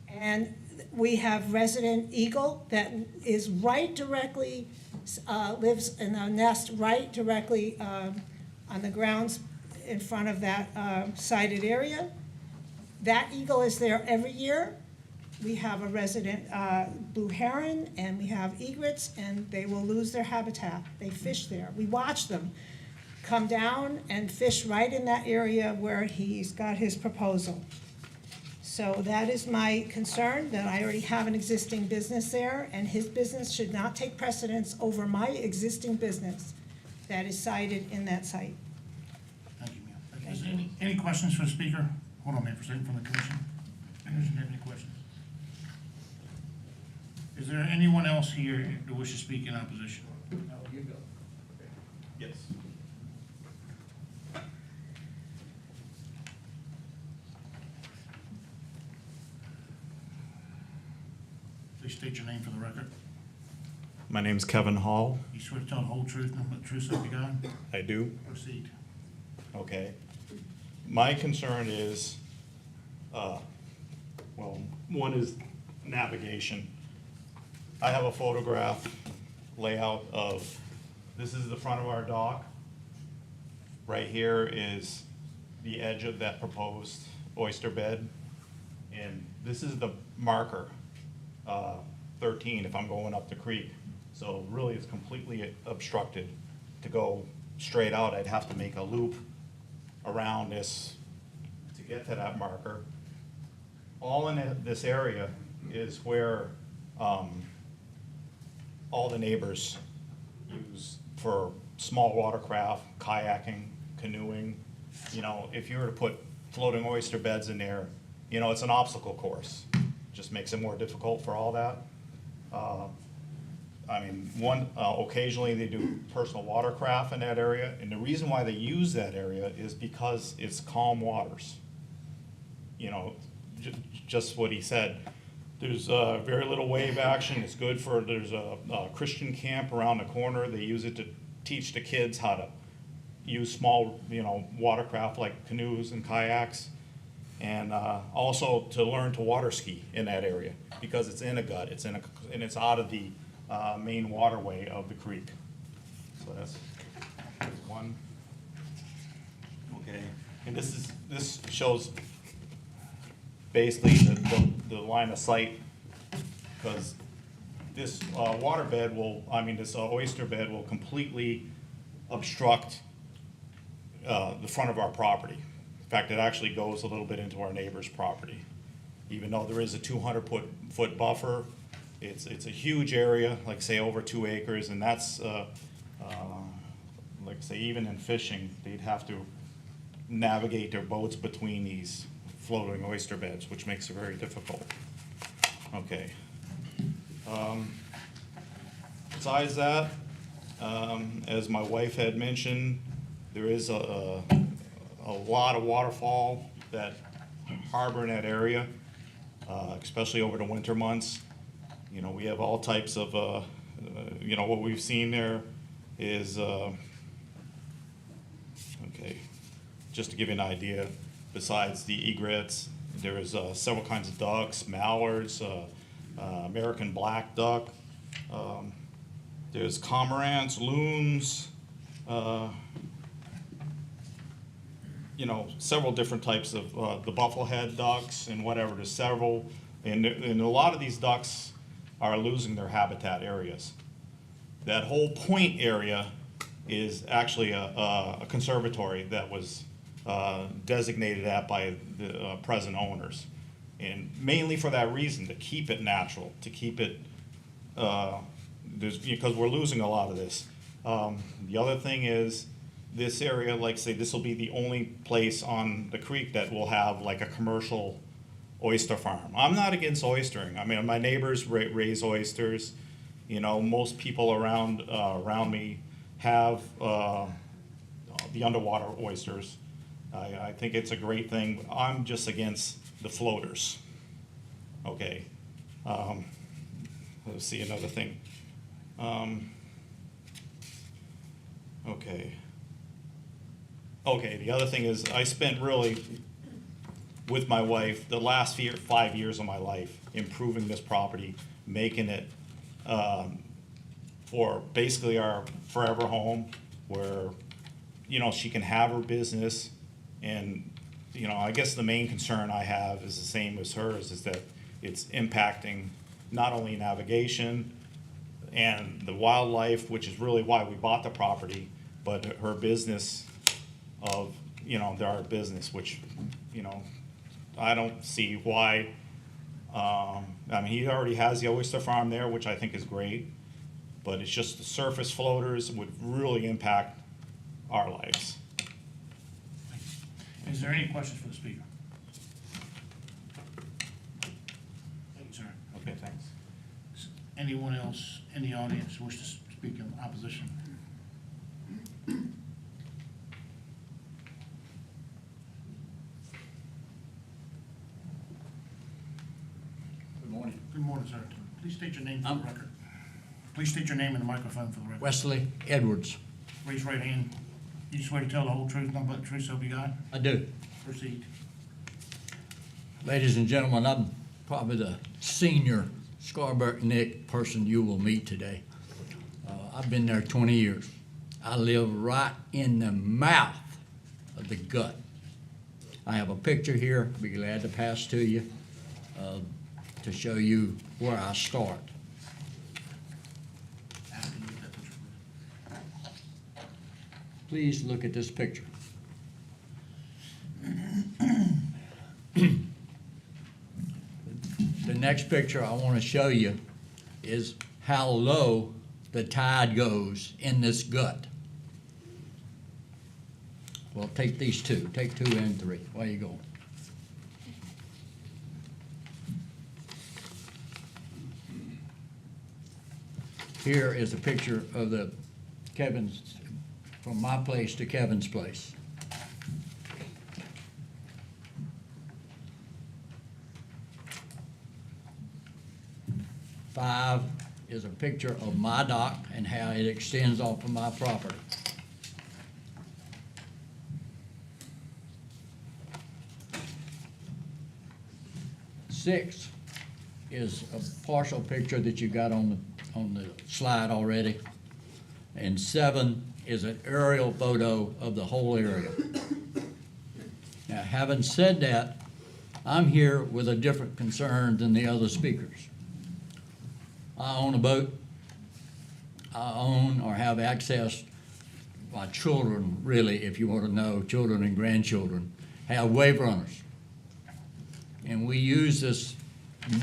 And we have resident eagle that is right directly, lives in a nest right directly on the grounds in front of that sited area. That eagle is there every year. We have a resident blue heron and we have egrets, and they will lose their habitat. They fish there. We watch them come down and fish right in that area where he's got his proposal. So that is my concern, that I already have an existing business there, and his business should not take precedence over my existing business that is sited in that site. Thank you, ma'am. Is there any questions for the speaker? Hold on, ma'am, for a second, from the commission. Commission, have any questions? Is there anyone else here that wishes to speak in opposition? Yes. Please state your name for the record. My name's Kevin Hall. You swear to tell the whole truth, nothing but the truth, so help you God? I do. Proceed. Okay. My concern is, well, one is navigation. I have a photograph layout of, this is the front of our dock. Right here is the edge of that proposed oyster bed. And this is the marker, 13, if I'm going up the creek. So really it's completely obstructed. To go straight out, I'd have to make a loop around this to get to that marker. All in this area is where all the neighbors use for small watercraft, kayaking, canoeing. You know, if you were to put floating oyster beds in there, you know, it's an obstacle course. Just makes it more difficult for all that. I mean, occasionally they do personal watercraft in that area, and the reason why they use that area is because it's calm waters. You know, just what he said. There's very little wave action. It's good for, there's a Christian camp around the corner. They use it to teach the kids how to use small, you know, watercraft like canoes and kayaks. And also to learn to water ski in that area because it's in a gut. And it's out of the main waterway of the creek. So that's one. Okay. And this shows basically the line of sight, because this water bed will, this oyster bed will completely obstruct the front of our property. In fact, it actually goes a little bit into our neighbor's property. Even though there is a 200-foot buffer, it's a huge area, like say over 2 acres, and that's, like say even in fishing, they'd have to navigate their boats between these floating oyster beds, which makes it very difficult. Okay. Besides that, as my wife had mentioned, there is a lot of waterfall that harbor in that area, especially over the winter months. You know, we have all types of, you know, what we've seen there is, okay, just to give you an idea, besides the egrets, there is several kinds of ducks, mallards, American black duck. There's cormorants, loons, you know, several different types of the bufflehead ducks and whatever. There's several, and a lot of these ducks are losing their habitat areas. That whole point area is actually a conservatory that was designated that by the present owners. And mainly for that reason, to keep it natural, to keep it, because we're losing a lot of this. The other thing is, this area, like say, this will be the only place on the creek that will have like a commercial oyster farm. I'm not against oystering. I mean, my neighbors raise oysters. You know, most people around me have the underwater oysters. I think it's a great thing. I'm just against the floaters. Okay. Let's see another thing. Okay. Okay, the other thing is I spent really, with my wife, the last 5 years of my life improving this property, making it for basically our forever home where, you know, she can have her business. And, you know, I guess the main concern I have is the same as hers, is that it's impacting not only navigation and the wildlife, which is really why we bought the property, but her business of, you know, our business, which, you know, I don't see why. I mean, he already has the oyster farm there, which I think is great, but it's just the surface floaters would really impact our lives. Is there any questions for the speaker? Thank you, sir. Okay, thanks. Anyone else in the audience wish to speak in opposition? Good morning. Good morning, sir. Please state your name for the record. Please state your name in the microphone for the record. Wesley Edwards. Raise your right hand. You swear to tell the whole truth, nothing but the truth, so help you God? I do. Proceed. Ladies and gentlemen, I'm probably the senior Scarborough Nick person you will meet today. I've been there 20 years. I live right in the mouth of the gut. I have a picture here, be glad to pass to you, to show you where I start. Please look at this picture. The next picture I want to show you is how low the tide goes in this gut. Well, take these two. Take 2 and 3. Where you going? Here is a picture of the Kevin's, from my place to Kevin's place. Five is a picture of my dock and how it extends off of my property. Six is a partial picture that you got on the slide already. And 7 is an aerial photo of the whole area. Now, having said that, I'm here with a different concern than the other speakers. I own a boat. I own or have access, my children, really, if you want to know, children and grandchildren, have wave runners. And we use this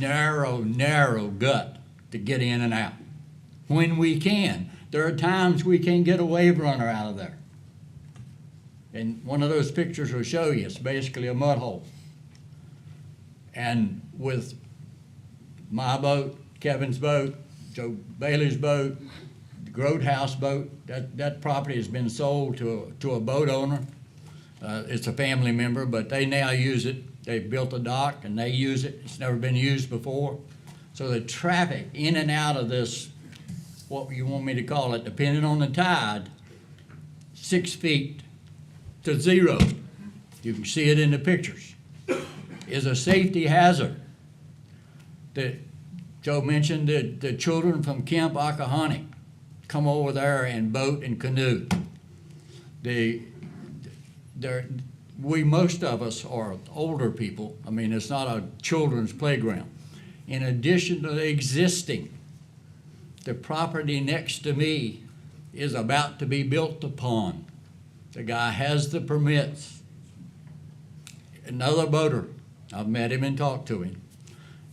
narrow gut to get in and out when we can. There are times we can't get a wave runner out of there. And one of those pictures will show you, it's basically a mud hole. And with my boat, Kevin's boat, Joe Bailey's boat, the Grote House boat, that property has been sold to a boat owner. It's a family member, but they now use it. They've built a dock and they use it. It's never been used before. So the traffic in and out of this, what you want me to call it, depending on the tide, 6 feet to 0, you can see it in the pictures, is a safety hazard. That Joe mentioned that the children from Camp Akahani come over there and boat and canoe. Most of us are older people. I mean, it's not a children's playground. In addition to existing, the property next to me is about to be built upon. The guy has the permits. Another boater, I've met him and talked to him.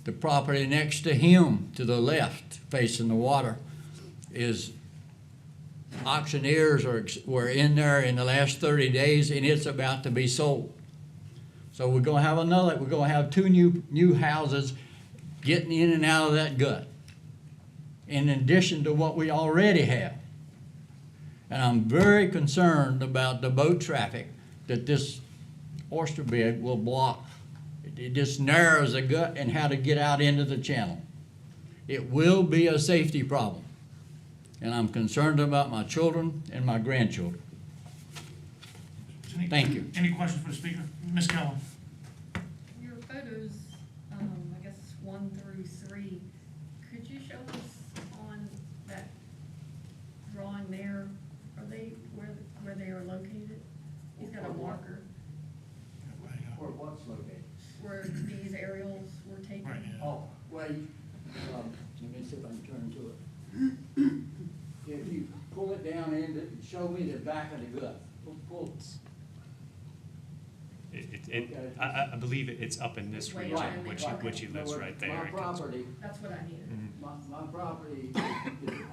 The property next to him, to the left, facing the water, is auctioneers were in there in the last 30 days, and it's about to be sold. So we're gonna have 2 new houses getting in and out of that gut, in addition to what we already have. And I'm very concerned about the boat traffic that this oyster bed will block. It just narrows the gut and how to get out into the channel. It will be a safety problem. And I'm concerned about my children and my grandchildren. Thank you. Any questions for the speaker? Ms. Kellum? Your photos, I guess 1 through 3, could you show us on that drawing there, are they where they are located? He's got a marker Where what's located? where these aerials were taken. Right, yeah. Oh, well, let me see if I can turn to it. If you pull it down and show me the back of the gut. Pull. I believe it's up in this Right, region, right. which he lives right there. My It comes- property, That's what I needed. my property is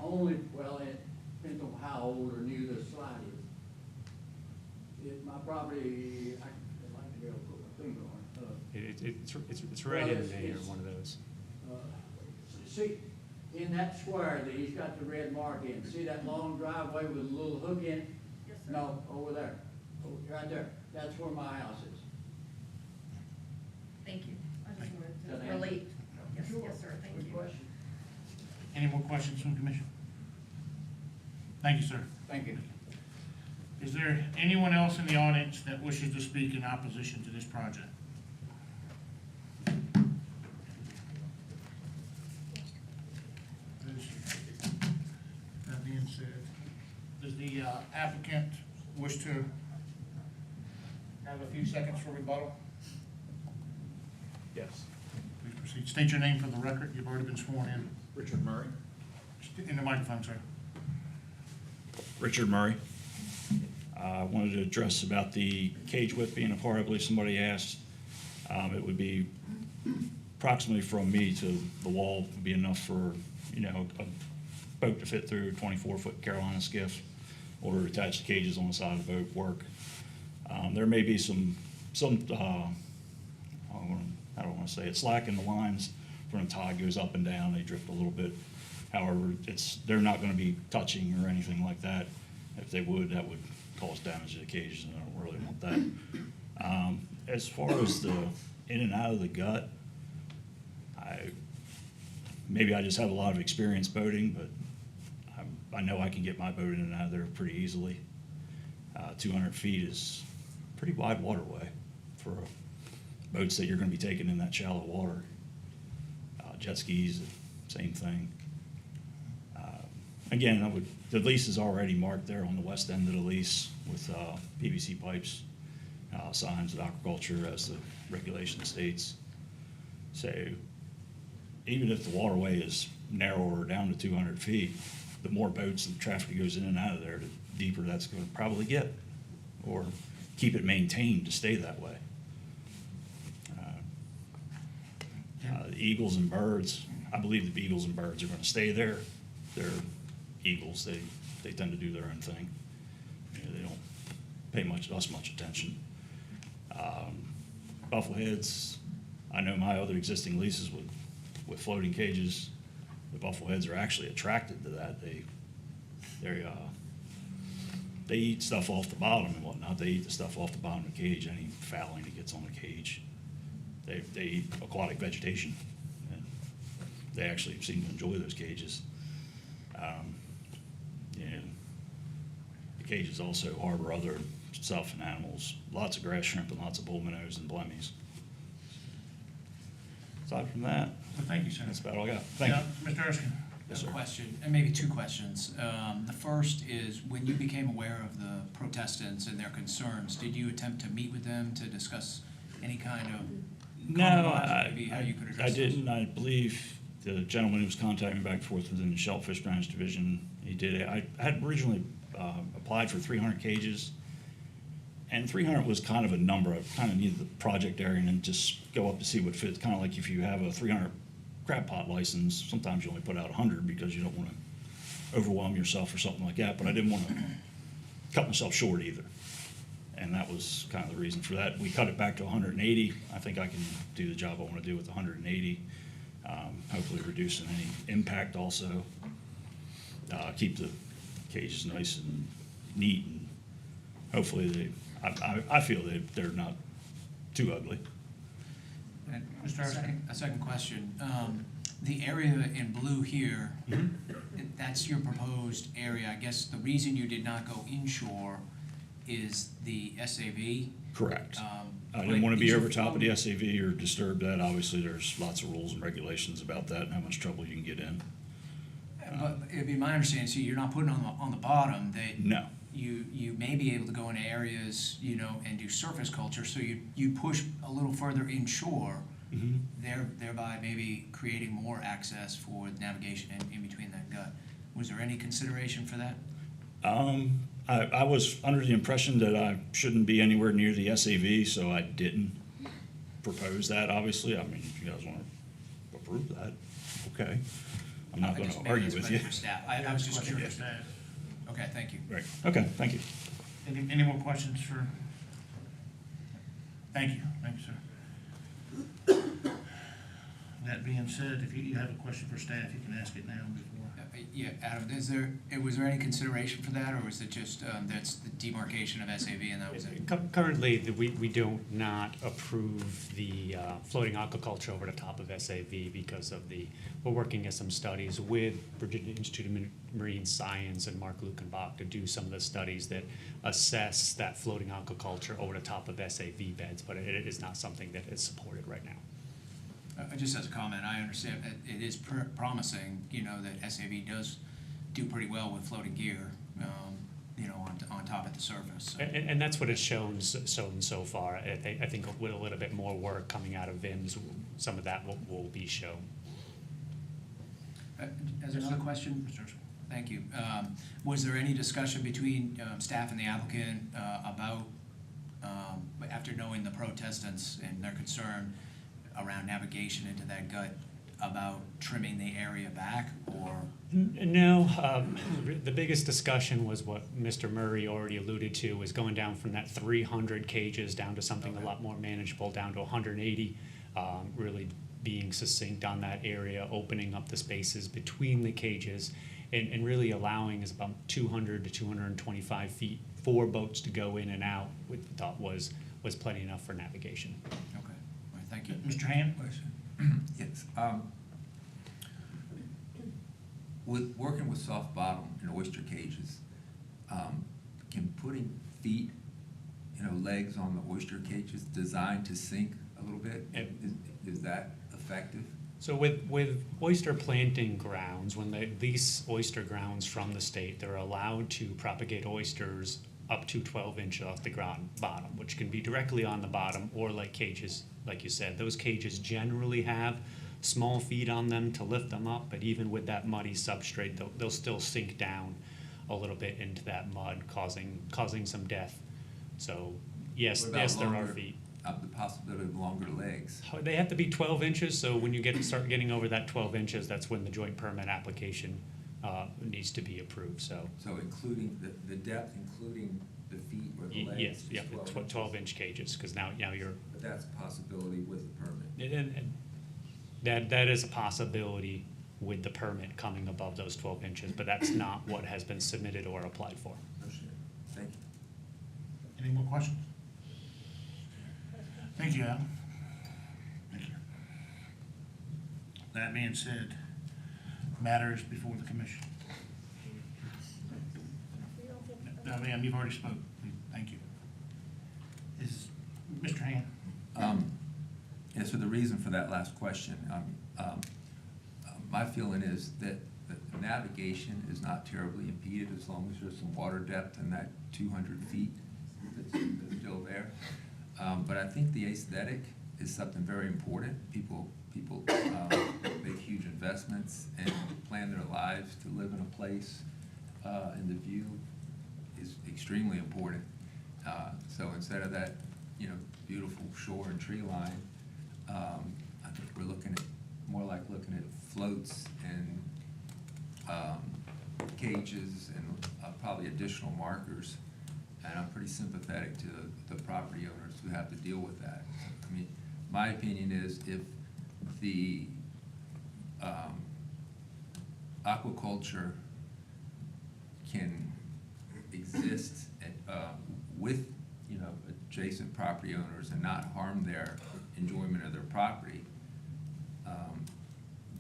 only, well, it depends on how old or new this slide is. My property, I'd like to be able to put my finger on it. It's right Well, in it's- there, it's- one of those. See, in that square that he's got the red mark in, see that long driveway with a little hook in? Yes, sir. No, over there, right there. That's where my house is. Thank you. I just wanted Does that to answer? relate. Yes, sir, thank Good you. question. Any more questions from the commission? Thank you, sir. Thank you. Is there anyone else in the audience that wishes to speak in opposition to this project? That being said, does the applicant wish to have a few seconds for rebuttal? Yes. Please proceed. State your name for the record. You've already been sworn in. Richard Murray. In the microphone, sir. Richard Murray. I wanted to address about the cage width being apart. I believe somebody asked. It would be approximately from me to the wall would be enough for, a boat to fit through, a 24-foot Carolina skiff, or to attach the cages on the side of the boat work. There may be some I don't want to say it, slack in the lines when the tide goes up and down, they drift a little bit. However, they're not going to be touching or anything like that. If they would, that would cause damage to the cages, and I don't really want that. As far as the in and out of the gut, maybe I just have a lot of experience boating, but I know I can get my boat in and out of there pretty easily. 200 feet is a pretty wide waterway for boats that you're going to be taking in that shallow water. Jet skis, same thing. Again, the lease is already marked there on the west end of the lease with PVC pipes, signs of aquaculture as the regulation states. So even if the waterway is narrower down to 200 feet, the more boats and traffic goes in and out of there, the deeper that's going to probably get, or keep it maintained to stay that way. The eagles and birds, I believe the eagles and birds are going to stay there. They're eagles, they tend to do their own thing. They don't pay us much attention. Buffleheads, I know my other existing leases with floating cages, the buffleheads are actually attracted to that. They eat stuff off the bottom and whatnot. They eat the stuff off the bottom of the cage, any fouling that gets on the cage. They eat aquatic vegetation, and they actually seem to enjoy those cages. And the cages also harbor other stuff and animals, lots of grass shrimp and lots of bull minnows and blemmies. Aside from that, Well, thank you, sir. that's about all I got. Thank Yeah, you. Mr. Erskine? Yes, sir. Question, and maybe two questions. The first is, when you became aware of the protestants and their concerns, did you attempt to meet with them to discuss any kind of No, compromise, maybe how you could address I those? didn't. I believe the gentleman who was contacting me back and forth within the Shellfish Drainage Division, he did it. I had originally applied for 300 cages, and 300 was kind of a number. I kind of needed the project area and then just go up to see what fits. Kind of like if you have a 300 crab pot license, sometimes you only put out 100 because you don't want to overwhelm yourself or something like that, but I didn't want to cut myself short either. And that was kind of the reason for that. We cut it back to 180. I think I can do the job I want to do with 180. Hopefully reducing any impact also. Keep the cages nice and neat, and hopefully I feel that they're not too ugly. And Mr. Erskine? a second question. The area in blue here, that's your proposed area. I guess the reason you did not go inshore is the SAV? Correct. Um, I didn't want to be is your over top of the flow- SAV or disturb that. Obviously, there's lots of rules and regulations about that and how much trouble you can get in. But it'd be my understanding, so you're not putting on the bottom, that No. you may be able to go into areas, and do surface culture, so you push a little further inshore, thereby maybe creating more access for navigation in between that gut. Was there any consideration for that? I was under the impression that I shouldn't be anywhere near the SAV, so I didn't propose that, obviously. I mean, if you guys want to approve that, okay. I'm not I going just- to maybe argue that's with better you. for staff. I was just Question for curious. staff. Okay, thank you. Right, okay, thank you. Any more questions for? Thank you, sir. That being said, if you have a question for staff, you can ask it now before. Yeah, Adam, was there any consideration for that, or was it just, that's the demarcation of SAV and that was it? Currently, we do not approve the floating aquaculture over the top of SAV because of we're working at some studies with Virginia Institute of Marine Science and Mark Lukenbach to do some of the studies that assess that floating aquaculture over the top of SAV beds, but it is not something that is supported right now. Just as a comment, I understand that it is promising, that SAV does do pretty well with floating gear, on top of the surface. So. And that's what it's shown so far. I think with a little bit more work coming out of VIMS, some of that will be shown. As another question, Mr. Erskine? Thank you. Was there any discussion between staff and the applicant about, after knowing the protestants and their concern around navigation into that gut, about trimming the area back, or? No, the biggest discussion was what Mr. Murray already alluded to, was going down from that 300 cages down to something a lot more manageable, down to 180, really being succinct on that area, opening up the spaces between the cages, and really allowing is about 200 to 225 feet for boats to go in and out, which the thought was plenty enough for navigation. Okay, all right, thank you. Mr. Hand? Yes. With working with soft bottom and oyster cages, can putting feet, legs on the oyster cages designed to sink a little bit, is that effective? So with oyster planting grounds, when they lease oyster grounds from the state, they're allowed to propagate oysters up to 12 inches off the ground bottom, which can be directly on the bottom, or like cages, like you said. Those cages generally have small feet on them to lift them up, but even with that muddy substrate, they'll still sink down a little bit into that mud, causing some death. So yes, What about yes, there are longer- feet. The possibility of longer legs. They have to be 12 inches, so when you start getting over that 12 inches, that's when the joint permit application needs to be approved, so. So including the depth, including the feet or the legs? Yes, is yeah, 12 inches. 12-inch cages, because now you're, But that's a possibility with the permit. And that is a possibility with the permit coming above those 12 inches, but that's not what has been submitted or applied for. Thank you. Any more questions? Thank you, Al. Thank you. That being said, matters before the commission. No, ma'am, you've already spoke. Thank you. Is Mr. Han? Yes, so the reason for that last question, my feeling is that the navigation is not terribly impeded as long as there's some water depth in that 200 feet that's still there. But I think the aesthetic is something very important. People make huge investments and plan their lives to live in a place, and the view is extremely important. So instead of that, beautiful shore and tree line, I think we're more like looking at floats and cages and probably additional markers. And I'm pretty sympathetic to the property owners who have to deal with that. I mean, my opinion is if the aquaculture can exist with adjacent property owners and not harm their enjoyment of their property,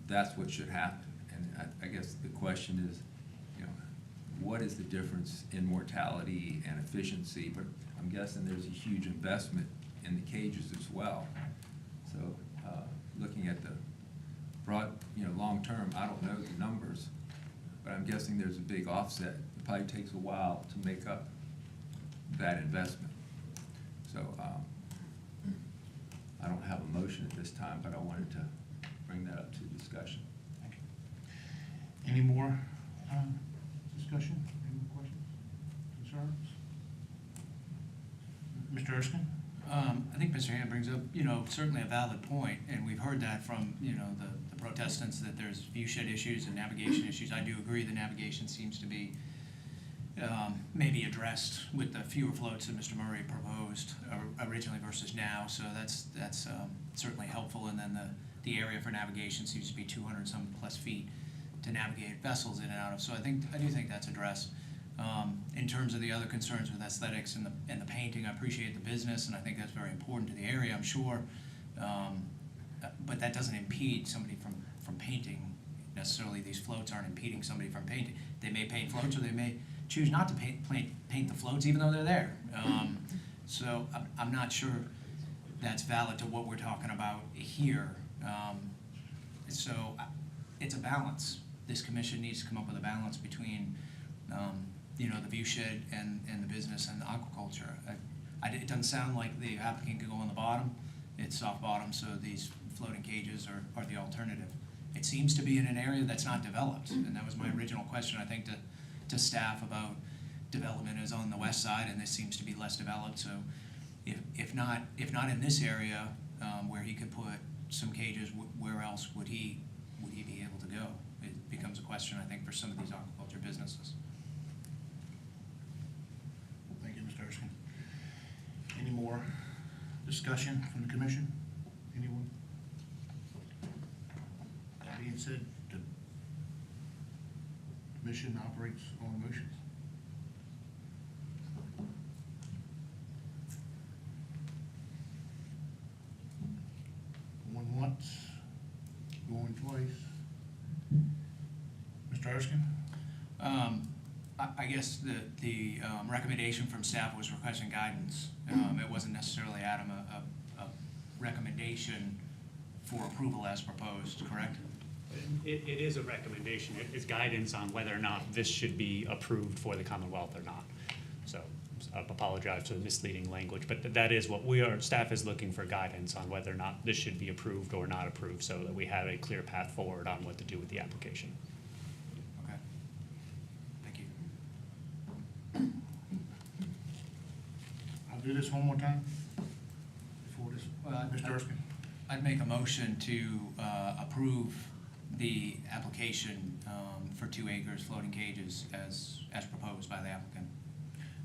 that's what should happen. And I guess the question is, what is the difference in mortality and efficiency? But I'm guessing there's a huge investment in the cages as well. So looking at the broad, long term, I don't know the numbers, but I'm guessing there's a big offset. It probably takes a while to make up that investment. So I don't have a motion at this time, but I wanted to bring that up to discussion. Thank you. Any more discussion? Any more questions, concerns? Mr. Erskine? I think Mr. Hand brings up, certainly a valid point, and we've heard that from, the protestants, that there's view shed issues and navigation issues. I do agree the navigation seems to be maybe addressed with the fewer floats that Mr. Murray proposed originally versus now, so that's certainly helpful. And then the area for navigation seems to be 200 some plus feet to navigate vessels in and out of. So I do think that's addressed. In terms of the other concerns with aesthetics and the painting, I appreciate the business, and I think that's very important to the area, I'm sure. But that doesn't impede somebody from painting. Necessarily, these floats aren't impeding somebody from painting. They may paint floats, or they may choose not to paint the floats, even though they're there. So I'm not sure that's valid to what we're talking about here. So it's a balance. This commission needs to come up with a balance between the view shed and the business and the aquaculture. It doesn't sound like the applicant could go on the bottom. It's soft bottom, so these floating cages are the alternative. It seems to be in an area that's not developed, and that was my original question, I think, to staff about development is on the west side, and this seems to be less developed. So if not in this area where he could put some cages, where else would he be able to go? It becomes a question, I think, for some of these aquaculture businesses. Thank you, Mr. Erskine. Any more discussion from the commission? Anyone? That being said, the commission operates on motions. Going once, going twice. Mr. Erskine? I guess the recommendation from staff was requesting guidance. It wasn't necessarily, Adam, a recommendation for approval as proposed, correct? It is a recommendation. It is guidance on whether or not this should be approved for the Commonwealth or not. So I apologize for the misleading language, but that is what staff is looking for guidance on whether or not this should be approved or not approved, so that we have a clear path forward on what to do with the application. Okay. Thank you. I'll do this one more time before this. Mr. Erskine? I'd make a motion to approve the application for 2 acres floating cages as proposed by the applicant.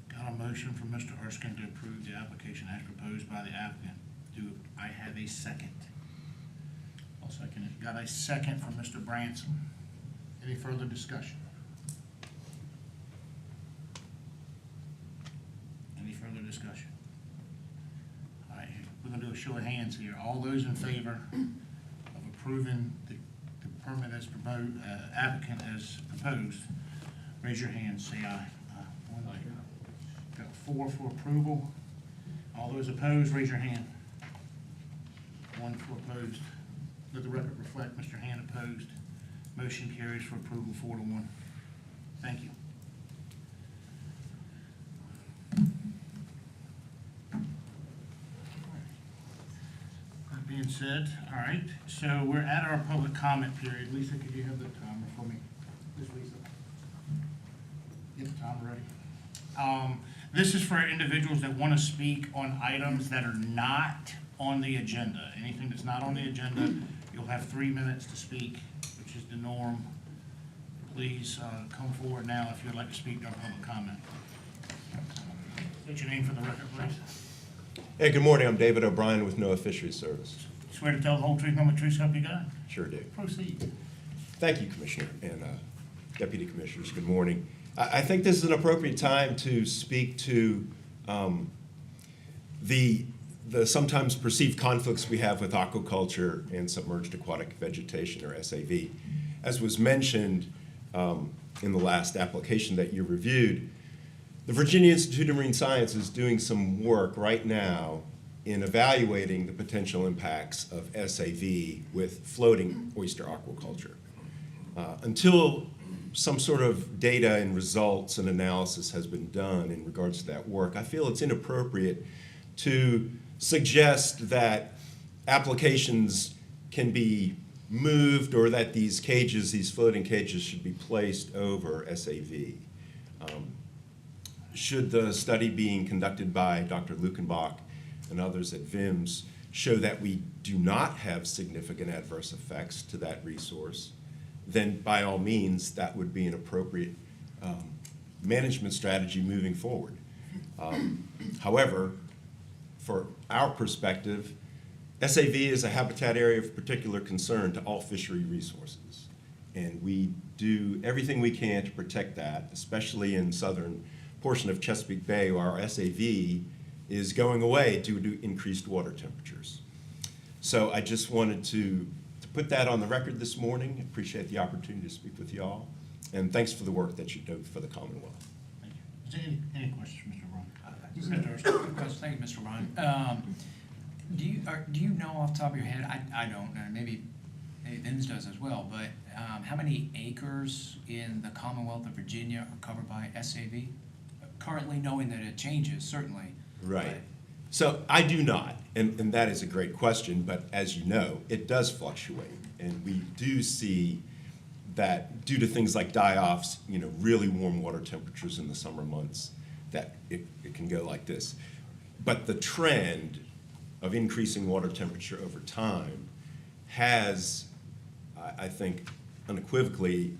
Got a motion from Mr. Erskine to approve the application as proposed by the applicant. Do I have a second? I'll second it. Got a second from Mr. Branson. Any further discussion? Any further discussion? All right, we're gonna do a show of hands here. All those in favor of approving the permit as proposed, applicant as proposed, raise your hand, say aye. One, got 4 for approval. All those opposed, raise your hand. 1 for opposed. Let the record reflect Mr. Hand opposed. Motion carries for approval 4-1. Thank you. That being said, all right, so we're at our public comment period. Lisa, could you have the timer for me? Miss Lisa. Get the timer ready. This is for individuals that want to speak on items that are not on the agenda. Anything that's not on the agenda, you'll have 3 minutes to speak, which is the norm. Please come forward now if you'd like to speak during public comment. State your name for the record, please. Hey, good morning. I'm David O'Brien with NOAA Fisheries Service. Swear to tell the whole truth, nothing but the truth, so help you God? Sure do. Proceed. Thank you, Commissioner and Deputy Commissioners. Good morning. I think this is an appropriate time to speak to the sometimes perceived conflicts we have with aquaculture and submerged aquatic vegetation, or SAV. As was mentioned in the last application that you reviewed, the Virginia Institute of Marine Science is doing some work right now in evaluating the potential impacts of SAV with floating oyster aquaculture. Until some sort of data and results and analysis has been done in regards to that work, I feel it's inappropriate to suggest that applications can be moved or that these cages, these floating cages, should be placed over SAV. Should the study being conducted by Dr. Lukenbach and others at VIMS show that we do not have significant adverse effects to that resource, then by all means, that would be an appropriate management strategy moving forward. However, for our perspective, SAV is a habitat area of particular concern to all fishery resources. And we do everything we can to protect that, especially in southern portion of Chesapeake Bay, where our SAV is going away due to increased water temperatures. So I just wanted to put that on the record this morning. Appreciate the opportunity to speak with y'all. And thanks for the work that you do for the Commonwealth. Thank you. Is there any questions for Mr. Brown? Thank you, Mr. Brown. Do you know off the top of your head, I don't know, maybe VIMS does as well, but how many acres in the Commonwealth of Virginia are covered by SAV? Currently, knowing that it changes, certainly. Right. So I do not, and that is a great question, but as you know, it does fluctuate. And we do see that due to things like die-offs, really warm water temperatures in the summer months, that it can go like this. But the trend of increasing water temperature over time has, I think, unequivocally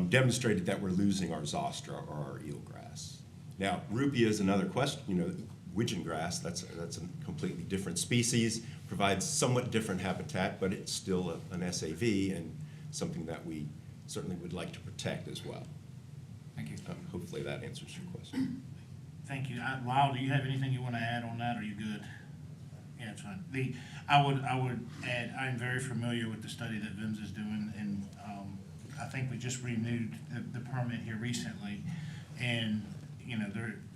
demonstrated that we're losing our zostra, or our eelgrass. Now, rupia is another question, widgeon grass, that's a completely different species, provides somewhat different habitat, but it's still an SAV and something that we certainly would like to protect as well. Thank you. Hopefully that answers your question. Thank you. Lyle, do you have anything you want to add on that, or are you good? Yeah, it's fine. I would add, I'm very familiar with the study that VIMS is doing, and I think we just renewed the permit here recently, and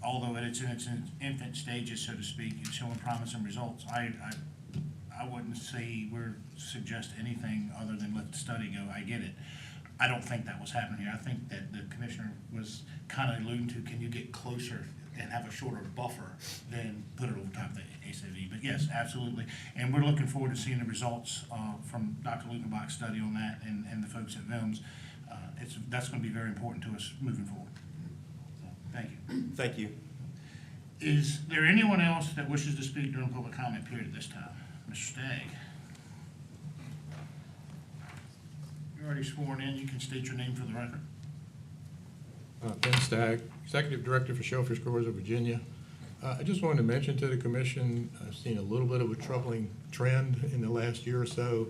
although it's in its infant stages, so to speak, it's showing promising results. I wouldn't say we're suggest anything other than let the study go. I get it. I don't think that was happening here. I think that the commissioner was kind of alluding to, can you get closer and have a shorter buffer than put it over top of the SAV? But yes, absolutely. And we're looking forward to seeing the results from Dr. Lukenbach's study on that and the folks at VIMS. That's going to be very important to us moving forward. So, thank you. Thank you. Is there anyone else that wishes to speak during public comment period at this time? Mr. Stagg. You're already sworn in. You can state your name for the record. Ben Stagg, Executive Director for Shellfish Growers of Virginia. I just wanted to mention to the commission, I've seen a little bit of a troubling trend in the last year or so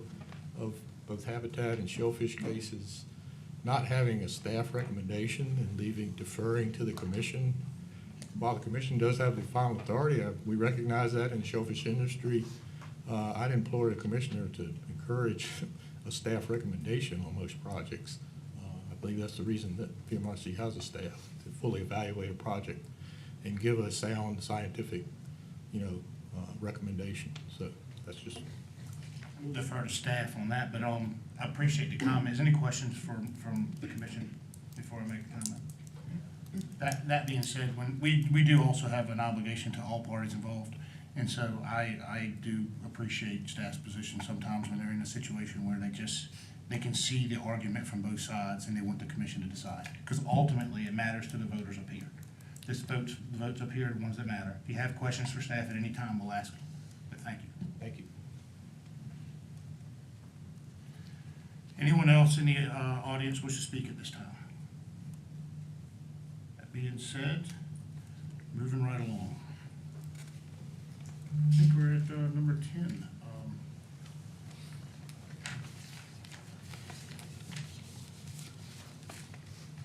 of both habitat and shellfish cases, not having a staff recommendation and deferring to the commission. While the commission does have the final authority, we recognize that in the shellfish industry. I'd implore the commissioner to encourage a staff recommendation on most projects. I believe that's the reason that PMRC has a staff, to fully evaluate a project and give a sound scientific, recommendation. So that's just. We'll defer to staff on that, but I appreciate the comments. Any questions from the commission before I make a comment? That being said, when we do also have an obligation to all parties involved, and so I do appreciate staff's position sometimes when they're in a situation where they can see the argument from both sides and they want the commission to decide. Because ultimately, it matters to the voters up here. The votes up here are the ones that matter. If you have questions for staff at any time, we'll ask them. But thank you. Thank you. Anyone else in the audience wish to speak at this time? That being said, moving right along. I think we're at number 10.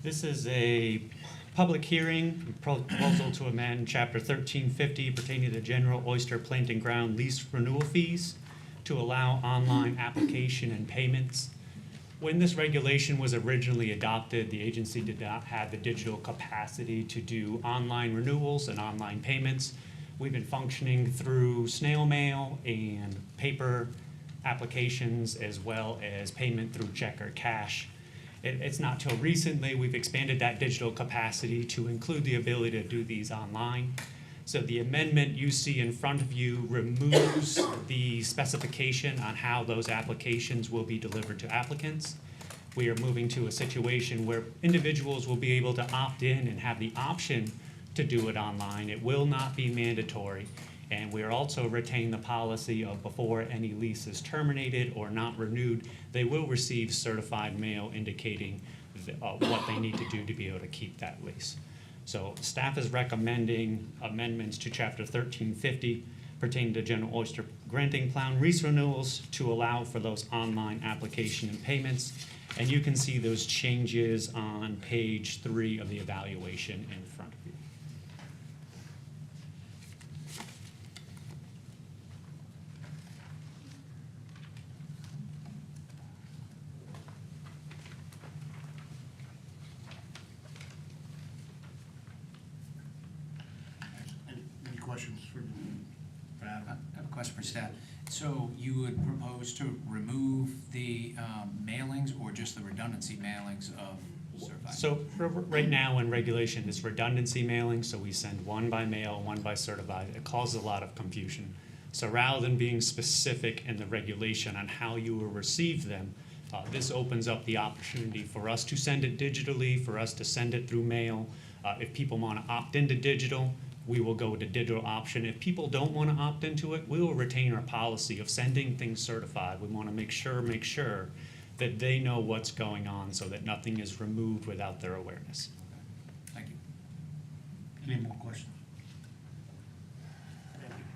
This is a public hearing, proposal to amend Chapter 1350 pertaining to general oyster planting ground lease renewal fees to allow online application and payments. When this regulation was originally adopted, the agency did not have the digital capacity to do online renewals and online payments. We've been functioning through snail mail and paper applications, as well as payment through check or cash. It's not till recently we've expanded that digital capacity to include the ability to do these online. So the amendment you see in front of you removes the specification on how those applications will be delivered to applicants. We are moving to a situation where individuals will be able to opt in and have the option to do it online. It will not be mandatory. And we are also retaining the policy of before any lease is terminated or not renewed, they will receive certified mail indicating what they need to do to be able to keep that lease. So staff is recommending amendments to Chapter 1350 pertaining to general oyster granting plan lease renewals to allow for those online application and payments. And you can see those changes on page 3 of the evaluation in front of you. Any questions for Adam? I have a question for staff. So you would propose to remove the mailings or just the redundancy mailings of certified? So right now in regulation, it's redundancy mailing, so we send one by mail, one by certified. It causes a lot of confusion. So rather than being specific in the regulation on how you will receive them, this opens up the opportunity for us to send it digitally, for us to send it through mail. If people want to opt into digital, we will go with the digital option. If people don't want to opt into it, we will retain our policy of sending things certified. We want to make sure that they know what's going on so that nothing is removed without their awareness. Thank you. Any more questions?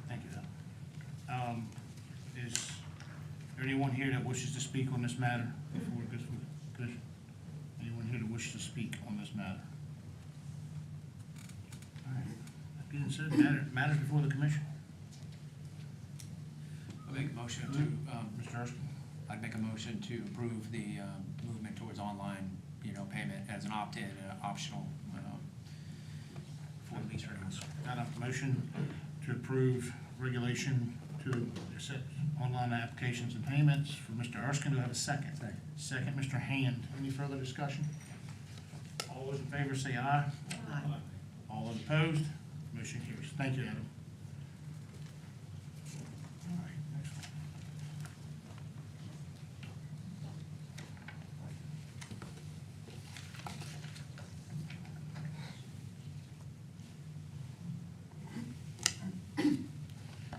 Thank you, Adam. Is there anyone here that wishes to speak on this matter before it goes with the commission? Anyone here that wishes to speak on this matter? All right. That being said, matters before the commission. I make a motion to, Mr. Erskine? I'd make a motion to approve the movement towards online, payment as an opt-in, optional for lease renewals. Got a motion to approve regulation to accept online applications and payments for Mr. Erskine. Do I have a second? Second, Mr. Hand. Any further discussion? All those in favor say aye. Aye. All those opposed? Motion carries. Thank you, Adam. All right, next one.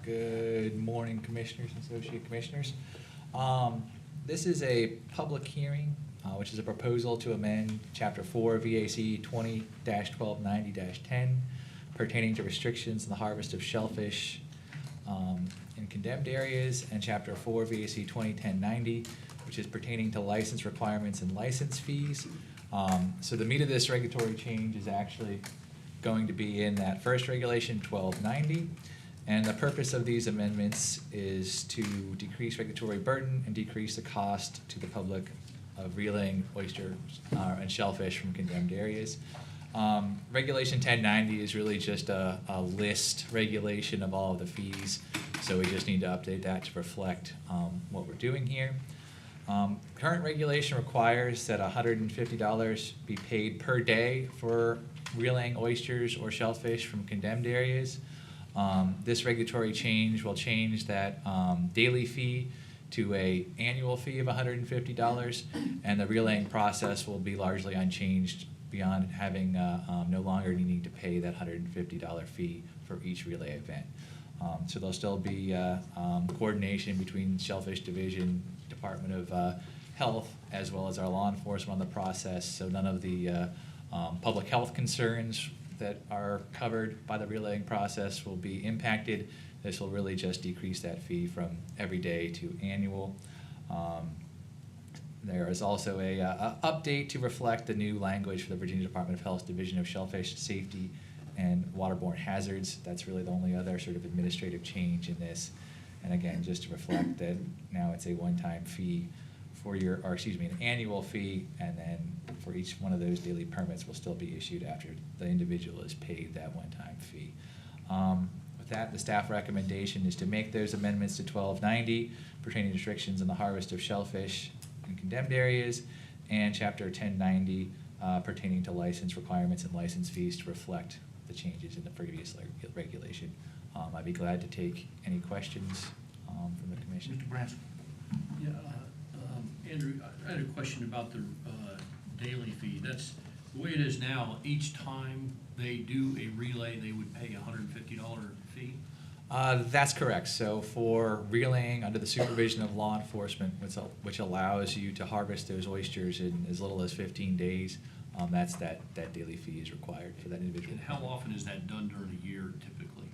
Good morning, Commissioners and Associate Commissioners. This is a public hearing, which is a proposal to amend Chapter 4 VAC 20-1290-10 pertaining to restrictions in the harvest of shellfish in condemned areas, and Chapter 4 VAC 2010-90, which is pertaining to license requirements and license fees. So the meat of this regulatory change is actually going to be in that first regulation, 1290. And the purpose of these amendments is to decrease regulatory burden and decrease the cost to the public of reeling oysters and shellfish from condemned areas. Regulation 1090 is really just a list regulation of all of the fees, so we just need to update that to reflect what we're doing here. Current regulation requires that $150 be paid per day for reeling oysters or shellfish from condemned areas. This regulatory change will change that daily fee to an annual fee of $150, and the reeling process will be largely unchanged beyond having no longer needing to pay that $150 fee for each relay event. So there'll still be coordination between Shellfish Division, Department of Health, as well as our law enforcement on the process, so none of the public health concerns that are covered by the relaying process will be impacted. This will really just decrease that fee from every day to annual. There is also a update to reflect the new language for the Virginia Department of Health's Division of Shellfish Safety and Waterborne Hazards. That's really the only other sort of administrative change in this. And again, just to reflect that now it's a one-time fee for your, or excuse me, an annual fee, and then for each one of those daily permits will still be issued after the individual is paid that one-time fee. With that, the staff recommendation is to make those amendments to 1290 pertaining to restrictions on the harvest of shellfish in condemned areas, and Chapter 1090 pertaining to license requirements and license fees to reflect the changes in the previous regulation. I'd be glad to take any questions from the commission. Mr. Branson. Yeah, Andrew, I had a question about the daily fee. That's the way it is now. Each time they do a relay, they would pay a $150 fee? That's correct. So for reeling under the supervision of law enforcement, which allows you to harvest those oysters in as little as 15 days, that's that daily fee is required for that individual. And how often is that done during a year typically?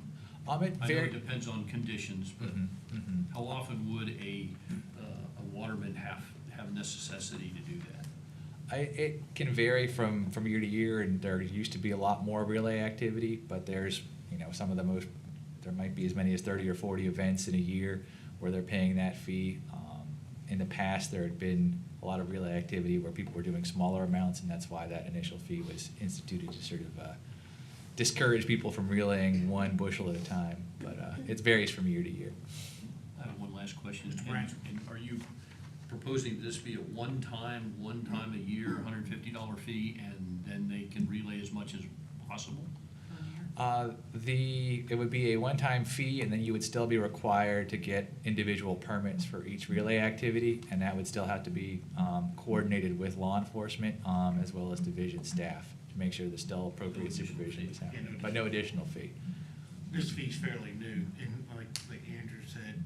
It I know it depends on conditions, but how often would a waterman have necessity to do that? It can vary from year to year, and there used to be a lot more relay activity, but there's, some of the most, there might be as many as 30 or 40 events in a year where they're paying that fee. In the past, there had been a lot of relay activity where people were doing smaller amounts, and that's why that initial fee was instituted to sort of discourage people from relaying one bushel at a time. But it varies from year to year. I have one last question. Mr. Branson. And are you proposing this be a one time a year, $150 fee, and then they can relay as much as possible? It would be a one-time fee, and then you would still be required to get individual permits for each relay activity, and that would still have to be coordinated with law enforcement as well as division staff to make sure there's still appropriate supervision is happening, but no additional fee. This fee's fairly new, and like Andrew said,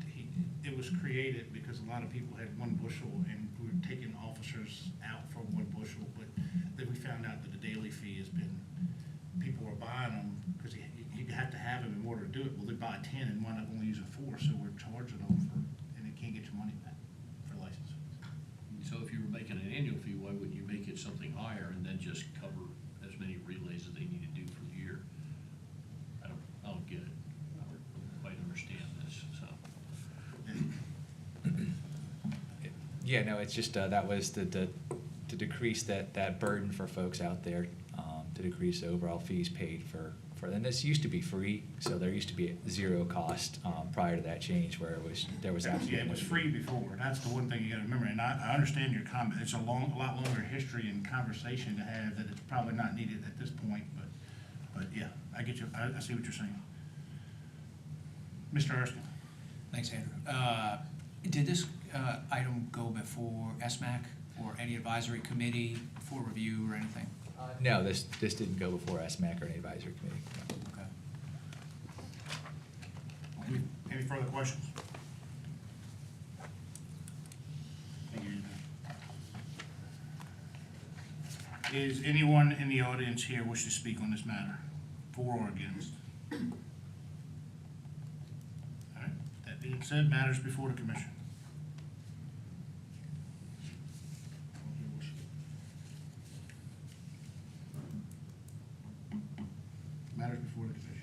it was created because a lot of people had one bushel, and we were taking officers out for one bushel, but then we found out that the daily fee has been, people are buying them because you have to have them in order to do it. Well, they buy 10 and wind up only using 4, so we're charging them and they can't get your money back for license fees. So if you were making an annual fee, why wouldn't you make it something higher and then just cover as many relays as they need to do for the year? I don't get it. I don't quite understand this, so. Yeah, no, it's just, that was to decrease that burden for folks out there, to decrease the overall fees paid for, and this used to be free, so there used to be zero cost prior to that change where there was absolutely. Yeah, it was free before. That's the one thing you gotta remember, and I understand your comment. It's a lot longer history and conversation to have that it's probably not needed at this point, but yeah, I get you. I see what you're saying. Mr. Erskine. Thanks, Andrew. Did this item go before SMAC or any advisory committee for review or anything? No, this didn't go before SMAC or any advisory committee. No. Okay. Any further questions? Thank you. Is anyone in the audience here wish to speak on this matter, for or against? All right. being said, matters before the commission. Matters before the commission.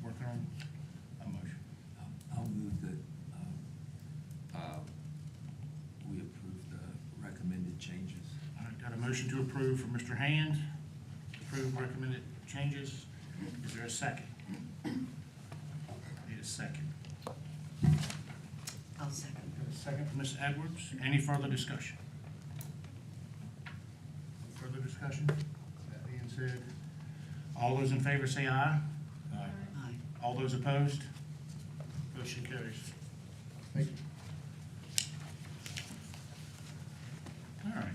Working on a motion. I'll move that we approve the recommended changes. All right, got a motion to approve from Mr. Hand. Approve recommended changes. Is there a second? Need a second. I'll second. Got a second from Ms. Edwards. Any further discussion? Further discussion? That being said, all those in favor say aye. Aye. All those opposed? Motion carries. Thank you. All right.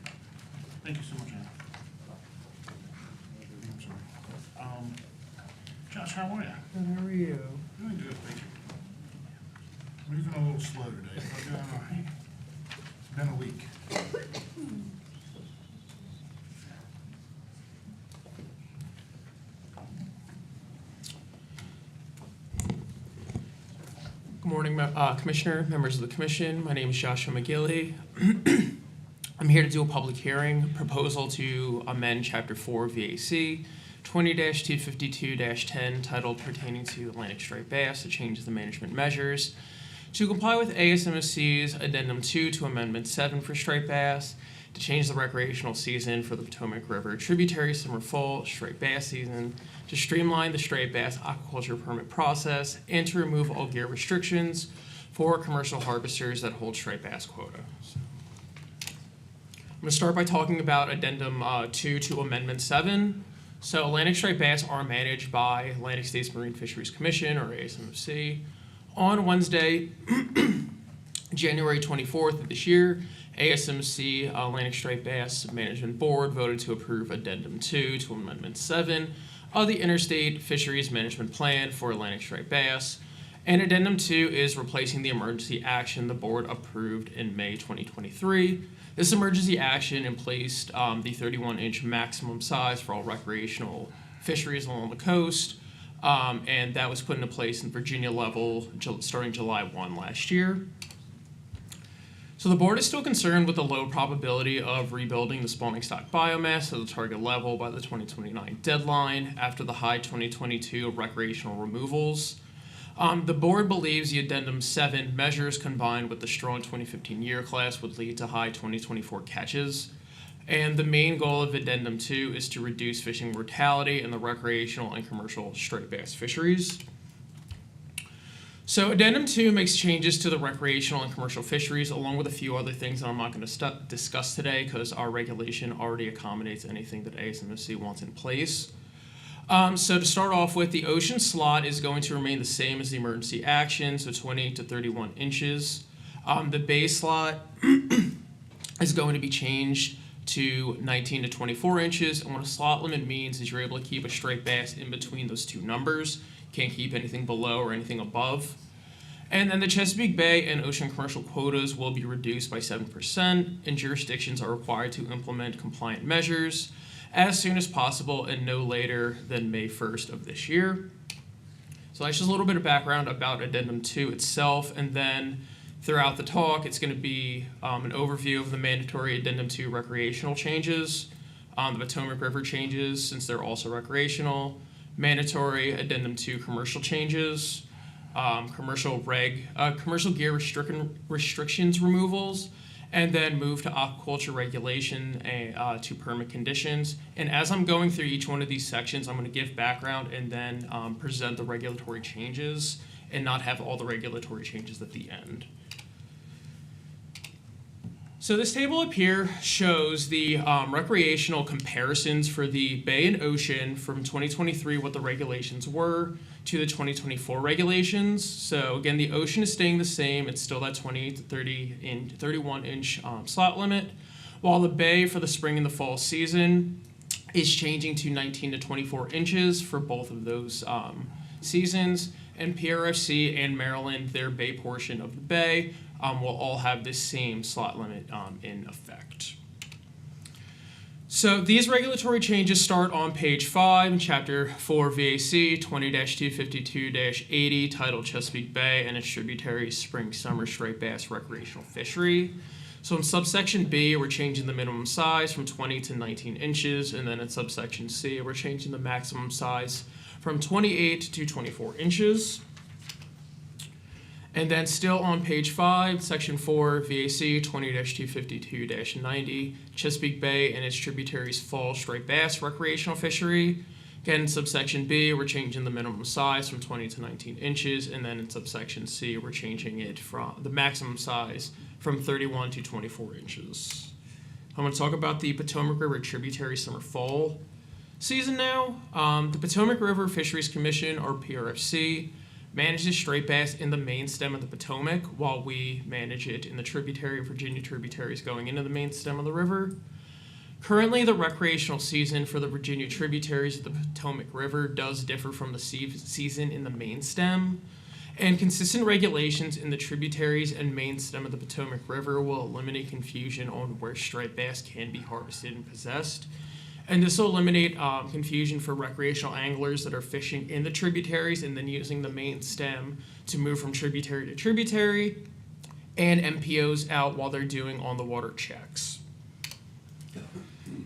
Thank you so much, Anna. I'm sorry. Josh, how are you? Good, how are you? Doing good, thank you. Moving a little slow today, but doing all right. It's been a week. Good morning, Commissioner, members of the commission. My name is Joshua McGilly. I'm here to do a public hearing, proposal to amend Chapter 4 VAC 20-252-10 titled pertaining to Atlantic striped bass to change the management measures to comply with ASMSC's Addendum 2 to Amendment 7 for striped bass, to change the recreational season for the Potomac River tributary summer fall striped bass season, to streamline the striped bass aquaculture permit process, and to remove all gear restrictions for commercial harvesters that hold striped bass quota. I'm going to start by talking about Addendum 2 to Amendment 7. So Atlantic striped bass are managed by Atlantic States Marine Fisheries Commission, or ASMFC. On Wednesday, January 24th of this year, ASMC Atlantic Striped Bass Management Board voted to approve Addendum 2 to Amendment 7 of the Interstate Fisheries Management Plan for Atlantic Striped Bass. And Addendum 2 is replacing the emergency action the board approved in May 2023. This emergency action emplaced the 31-inch maximum size for all recreational fisheries along the coast, and that was put into place in Virginia level starting July 1 last year. So the board is still concerned with the low probability of rebuilding the spawning stock biomass to the target level by the 2029 deadline after the high 2022 recreational removals. The board believes the Addendum 7 measures combined with the strong 2015 year class would lead to high 2024 catches. And the main goal of Addendum 2 is to reduce fishing mortality in the recreational and commercial striped bass fisheries. So Addendum 2 makes changes to the recreational and commercial fisheries along with a few other things that I'm not going to discuss today because our regulation already accommodates anything that ASMFC wants in place. So to start off with, the ocean slot is going to remain the same as the emergency action, so 20 to 31 inches. The bay slot is going to be changed to 19 to 24 inches, and what a slot limit means is you're able to keep a striped bass in between those two numbers. You can't keep anything below or anything above. And then the Chesapeake Bay and ocean commercial quotas will be reduced by 7%, and jurisdictions are required to implement compliant measures as soon as possible and no later than May 1st of this year. So that's just a little bit of background about Addendum 2 itself, and then throughout the talk, it's going to be an overview of the mandatory Addendum 2 recreational changes, the Potomac River changes since they're also recreational, mandatory Addendum 2 commercial changes, commercial gear restrictions removals, and then move to aquaculture regulation to permit conditions. And as I'm going through each one of these sections, I'm going to give background and then present the regulatory changes and not have all the regulatory changes at the end. So this table up here shows the recreational comparisons for the bay and ocean from 2023, what the regulations were, to the 2024 regulations. So again, the ocean is staying the same. It's still that 20 to 31 inch slot limit, while the bay for the spring and the fall season is changing to 19 to 24 inches for both of those seasons. And PRFC and Maryland, their bay portion of the bay, will all have this same slot limit in effect. So these regulatory changes start on page 5 in Chapter 4 VAC 20-252-80, titled Chesapeake Bay and its tributaries spring summer striped bass recreational fishery. So in subsection B, we're changing the minimum size from 20 to 19 inches, and then in subsection C, we're changing the maximum size from 28 to 24 inches. And then still on page 5, section 4, VAC 20-252-90, Chesapeake Bay and its tributaries fall striped bass recreational fishery. Again, in subsection B, we're changing the minimum size from 20 to 19 inches, and then in subsection C, we're changing it from the maximum size from 31 to 24 inches. I'm going to talk about the Potomac River tributary summer fall season now. The Potomac River Fisheries Commission, or PRFC, manages striped bass in the main stem of the Potomac, while we manage it in the tributary of Virginia tributaries going into the main stem of the river. Currently, the recreational season for the Virginia tributaries of the Potomac River does differ from the season in the main stem, and consistent regulations in the tributaries and main stem of the Potomac River will eliminate confusion on where striped bass can be harvested and possessed. And this will eliminate confusion for recreational anglers that are fishing in the tributaries and then using the main stem to move from tributary to tributary, and MPOs out while they're doing on-the-water checks.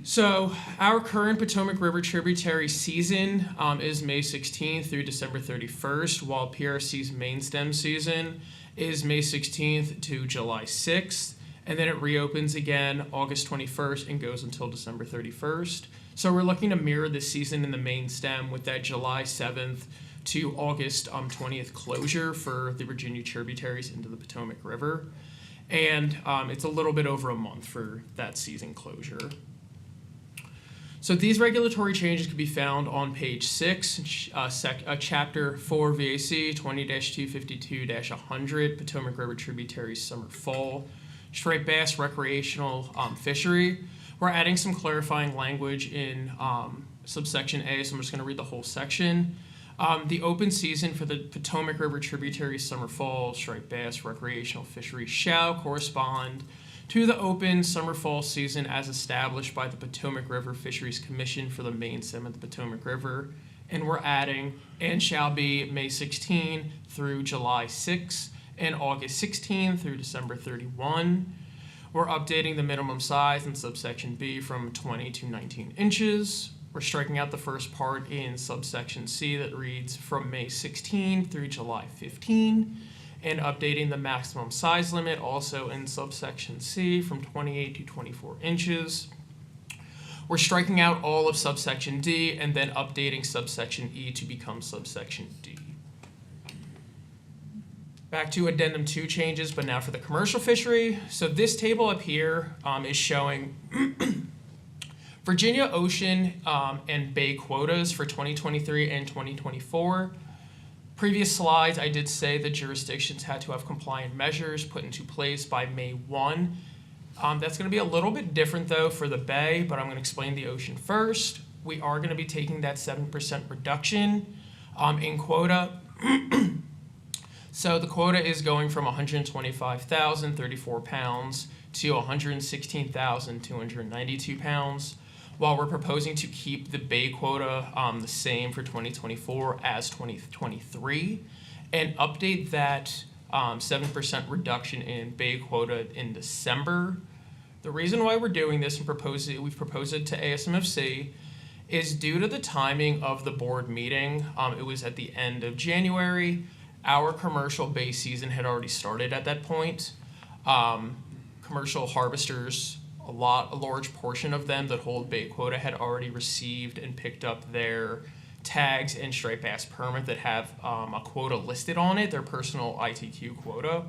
So our current Potomac River tributary season is May 16th through December 31st, while PRC's main stem season is May 16th to July 6th. And then it reopens again August 21st and goes until December 31st. So we're looking to mirror this season in the main stem with that July 7th to August 20th closure for the Virginia tributaries into the Potomac River. And it's a little bit over a month for that season closure. So these regulatory changes can be found on page 6, chapter 4 VAC 20-252-100, Potomac River tributaries summer fall striped bass recreational fishery. We're adding some clarifying language in subsection A, so I'm just going to read the whole section. The open season for the Potomac River tributaries summer fall striped bass recreational fishery shall correspond to the open summer fall season as established by the Potomac River Fisheries Commission for the main stem of the Potomac River. And we're adding, and shall be May 16 through July 6 and August 16 through December 31. We're updating the minimum size in subsection B from 20 to 19 inches. We're striking out the first part in subsection C that reads from May 16 through July 15, and updating the maximum size limit also in subsection C from 28 to 24 inches. We're striking out all of subsection D and then updating subsection E to become subsection D. Back to addendum 2 changes, but now for the commercial fishery. So this table up here is showing Virginia ocean and bay quotas for 2023 and 2024. Previous slides, I did say the jurisdictions had to have compliant measures put into place by May 1. That's going to be a little bit different, though, for the bay, but I'm going to explain the ocean first. We are going to be taking that 7% reduction in quota. So the quota is going from 125,034 pounds to 116,292 pounds, while we're proposing to keep the bay quota the same for 2024 as 2023, and update that 7% reduction in bay quota in December. The reason why we're doing this and we've proposed it to ASMFC is due to the timing of the board meeting. It was at the end of January. Our commercial bay season had already started at that point. Commercial harvesters, a large portion of them that hold bay quota had already received and picked up their tags and striped bass permit that have a quota listed on it, their personal ITQ quota.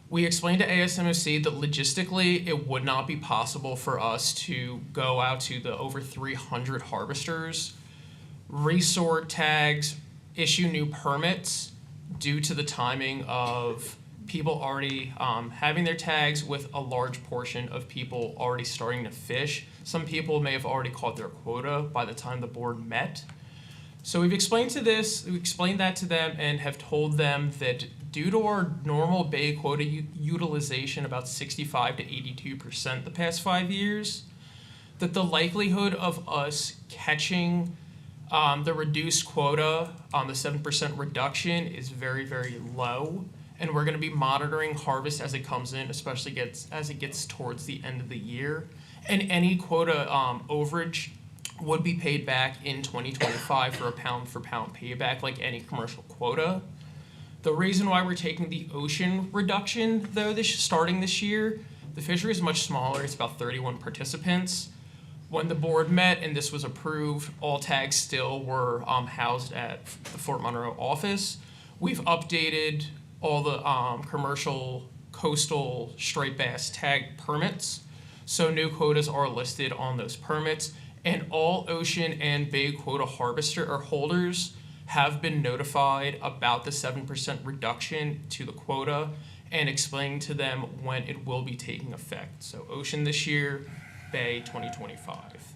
We explained to ASMFC that logistically it would not be possible for us to go out to the over 300 harvesters, resort tags, issue new permits due to the timing of people already having their tags with a large portion of people already starting to fish. Some people may have already caught their quota by the time the board met. So we've explained that to them and have told them that due to our normal bay quota utilization, about 65 to 82% the past 5 years, that the likelihood of us catching the reduced quota on the 7% reduction is very, very low. And we're going to be monitoring harvest as it comes in, especially as it gets towards the end of the year. And any quota overage would be paid back in 2025 for a pound-for-pound payback like any commercial quota. The reason why we're taking the ocean reduction, though, starting this year, the fishery is much smaller. It's about 31 participants. When the board met and this was approved, all tags still were housed at the Fort Monroe office. We've updated all the commercial coastal striped bass tag permits. So new quotas are listed on those permits, and all ocean and bay quota harvester or holders have been notified about the 7% reduction to the quota and explaining to them when it will be taking effect. So ocean this year, bay 2025.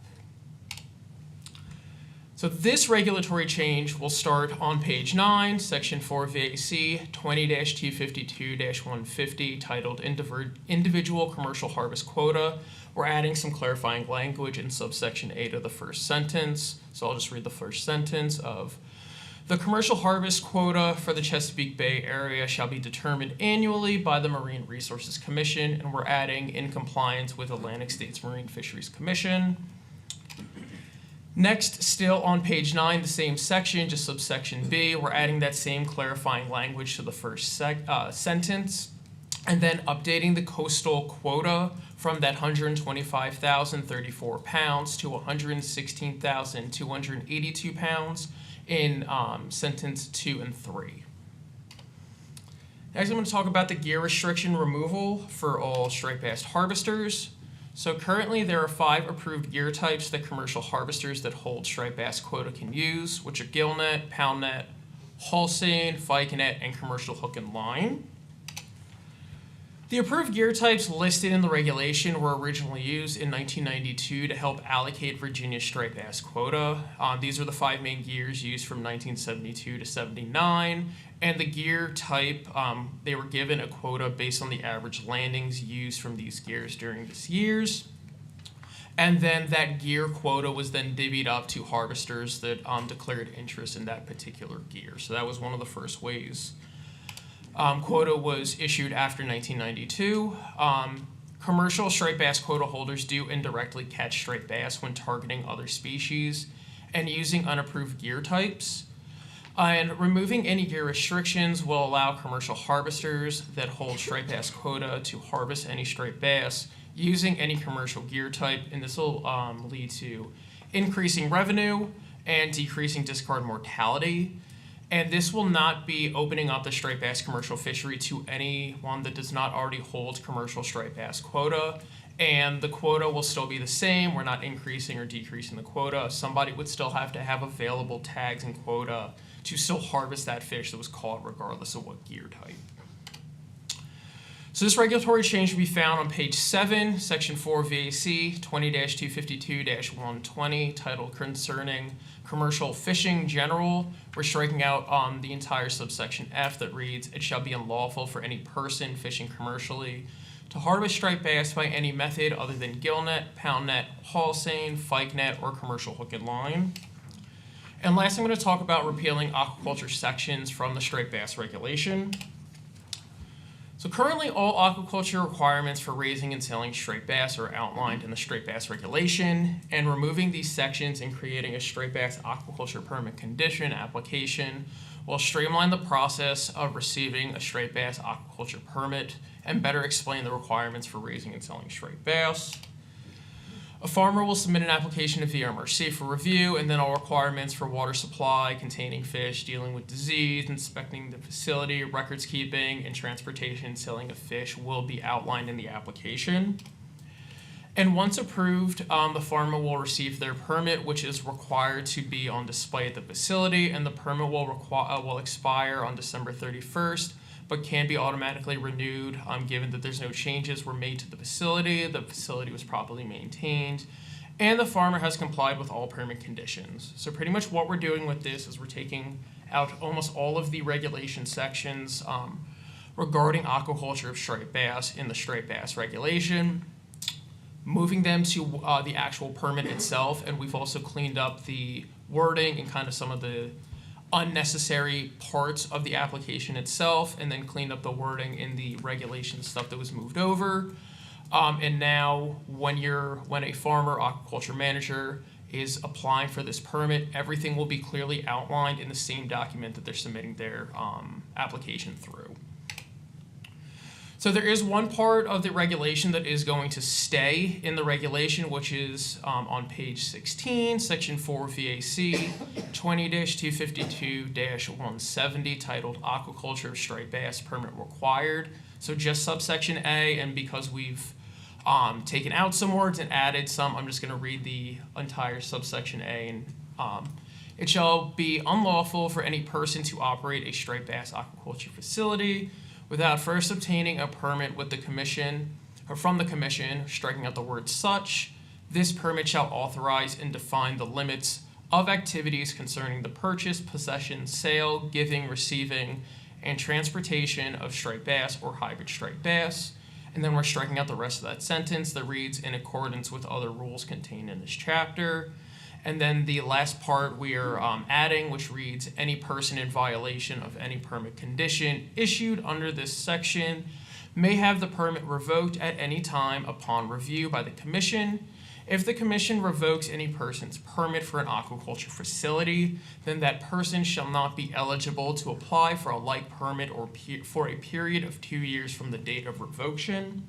So this regulatory change will start on page 9, section 4 VAC 20-252-150, titled Individual Commercial Harvest Quota. We're adding some clarifying language in subsection 8 of the first sentence. So I'll just read the first sentence of: the commercial harvest quota for the Chesapeake Bay area shall be determined annually by the Marine Resources Commission, and we're adding in compliance with Atlantic States Marine Fisheries Commission. Next, still on page 9, the same section, just subsection B, we're adding that same clarifying language to the first sentence, and then updating the coastal quota from that 125,034 pounds to 116,282 pounds in sentence 2 and 3. Next, I'm going to talk about the gear restriction removal for all striped bass harvesters. So currently there are 5 approved gear types that commercial harvesters that hold striped bass quota can use, which are gill net, pound net, haul seine, pike net, and commercial hook and line. The approved gear types listed in the regulation were originally used in 1992 to help allocate Virginia's striped bass quota. These are the 5 main gears used from 1972 to 79, and the gear type, they were given a quota based on the average landings used from these gears during these years. And then that gear quota was then divvied up to harvesters that declared interest in that particular gear. So that was one of the first ways quota was issued after 1992. Commercial striped bass quota holders do indirectly catch striped bass when targeting other species and using unapproved gear types. And removing any gear restrictions will allow commercial harvesters that hold striped bass quota to harvest any striped bass using any commercial gear type, and this will lead to increasing revenue and decreasing discard mortality. And this will not be opening up the striped bass commercial fishery to anyone that does not already hold commercial striped bass quota. And the quota will still be the same. We're not increasing or decreasing the quota. Somebody would still have to have available tags and quota to still harvest that fish that was caught regardless of what gear type. So this regulatory change can be found on page 7, section 4 VAC 20-252-120, titled Concerning Commercial Fishing General. We're striking out on the entire subsection F that reads, it shall be unlawful for any person fishing commercially to harvest striped bass by any method other than gill net, pound net, haul seine, pike net, or commercial hook and line. And last, I'm going to talk about repealing aquaculture sections from the striped bass regulation. So currently, all aquaculture requirements for raising and selling striped bass are outlined in the striped bass regulation, and removing these sections and creating a striped bass aquaculture permit condition application will streamline the process of receiving a striped bass aquaculture permit and better explain the requirements for raising and selling striped bass. A farmer will submit an application to VMRC for review, and then all requirements for water supply, containing fish, dealing with disease, inspecting the facility, records keeping, and transportation and selling of fish will be outlined in the application. And once approved, the farmer will receive their permit, which is required to be on display at the facility, and the permit will expire on December 31st, but can be automatically renewed given that there's no changes were made to the facility was properly maintained, and the farmer has complied with all permit conditions. So pretty much what we're doing with this is we're taking out almost all of the regulation sections regarding aquaculture of striped bass in the striped bass regulation. moving them to the actual permit itself, and we've also cleaned up the wording and kind of some of the unnecessary parts of the application itself, and then cleaned up the wording in the regulation stuff that was moved over. And now, when a farmer aquaculture manager is applying for this permit, everything will be clearly outlined in the same document that they're submitting their application through. So there is one part of the regulation that is going to stay in the regulation, which is on page 16, section 4 VAC 20-252-170, titled Aquaculture Striped Bass Permit Required. So just subsection A, and because we've taken out some words and added some, I'm just going to read the entire subsection A. And it shall be unlawful for any person to operate a striped bass aquaculture facility without first obtaining a permit with the commission or from the commission, striking out the word such. This permit shall authorize and define the limits of activities concerning the purchase, possession, sale, giving, receiving, and transportation of striped bass or hybrid striped bass. And then we're striking out the rest of that sentence that reads, in accordance with other rules contained in this chapter. And then the last part we are adding, which reads, any person in violation of any permit condition issued under this section may have the permit revoked at any time upon review by the commission. If the commission revokes any person's permit for an aquaculture facility, then that person shall not be eligible to apply for a like permit or for a period of 2 years from the date of revocation.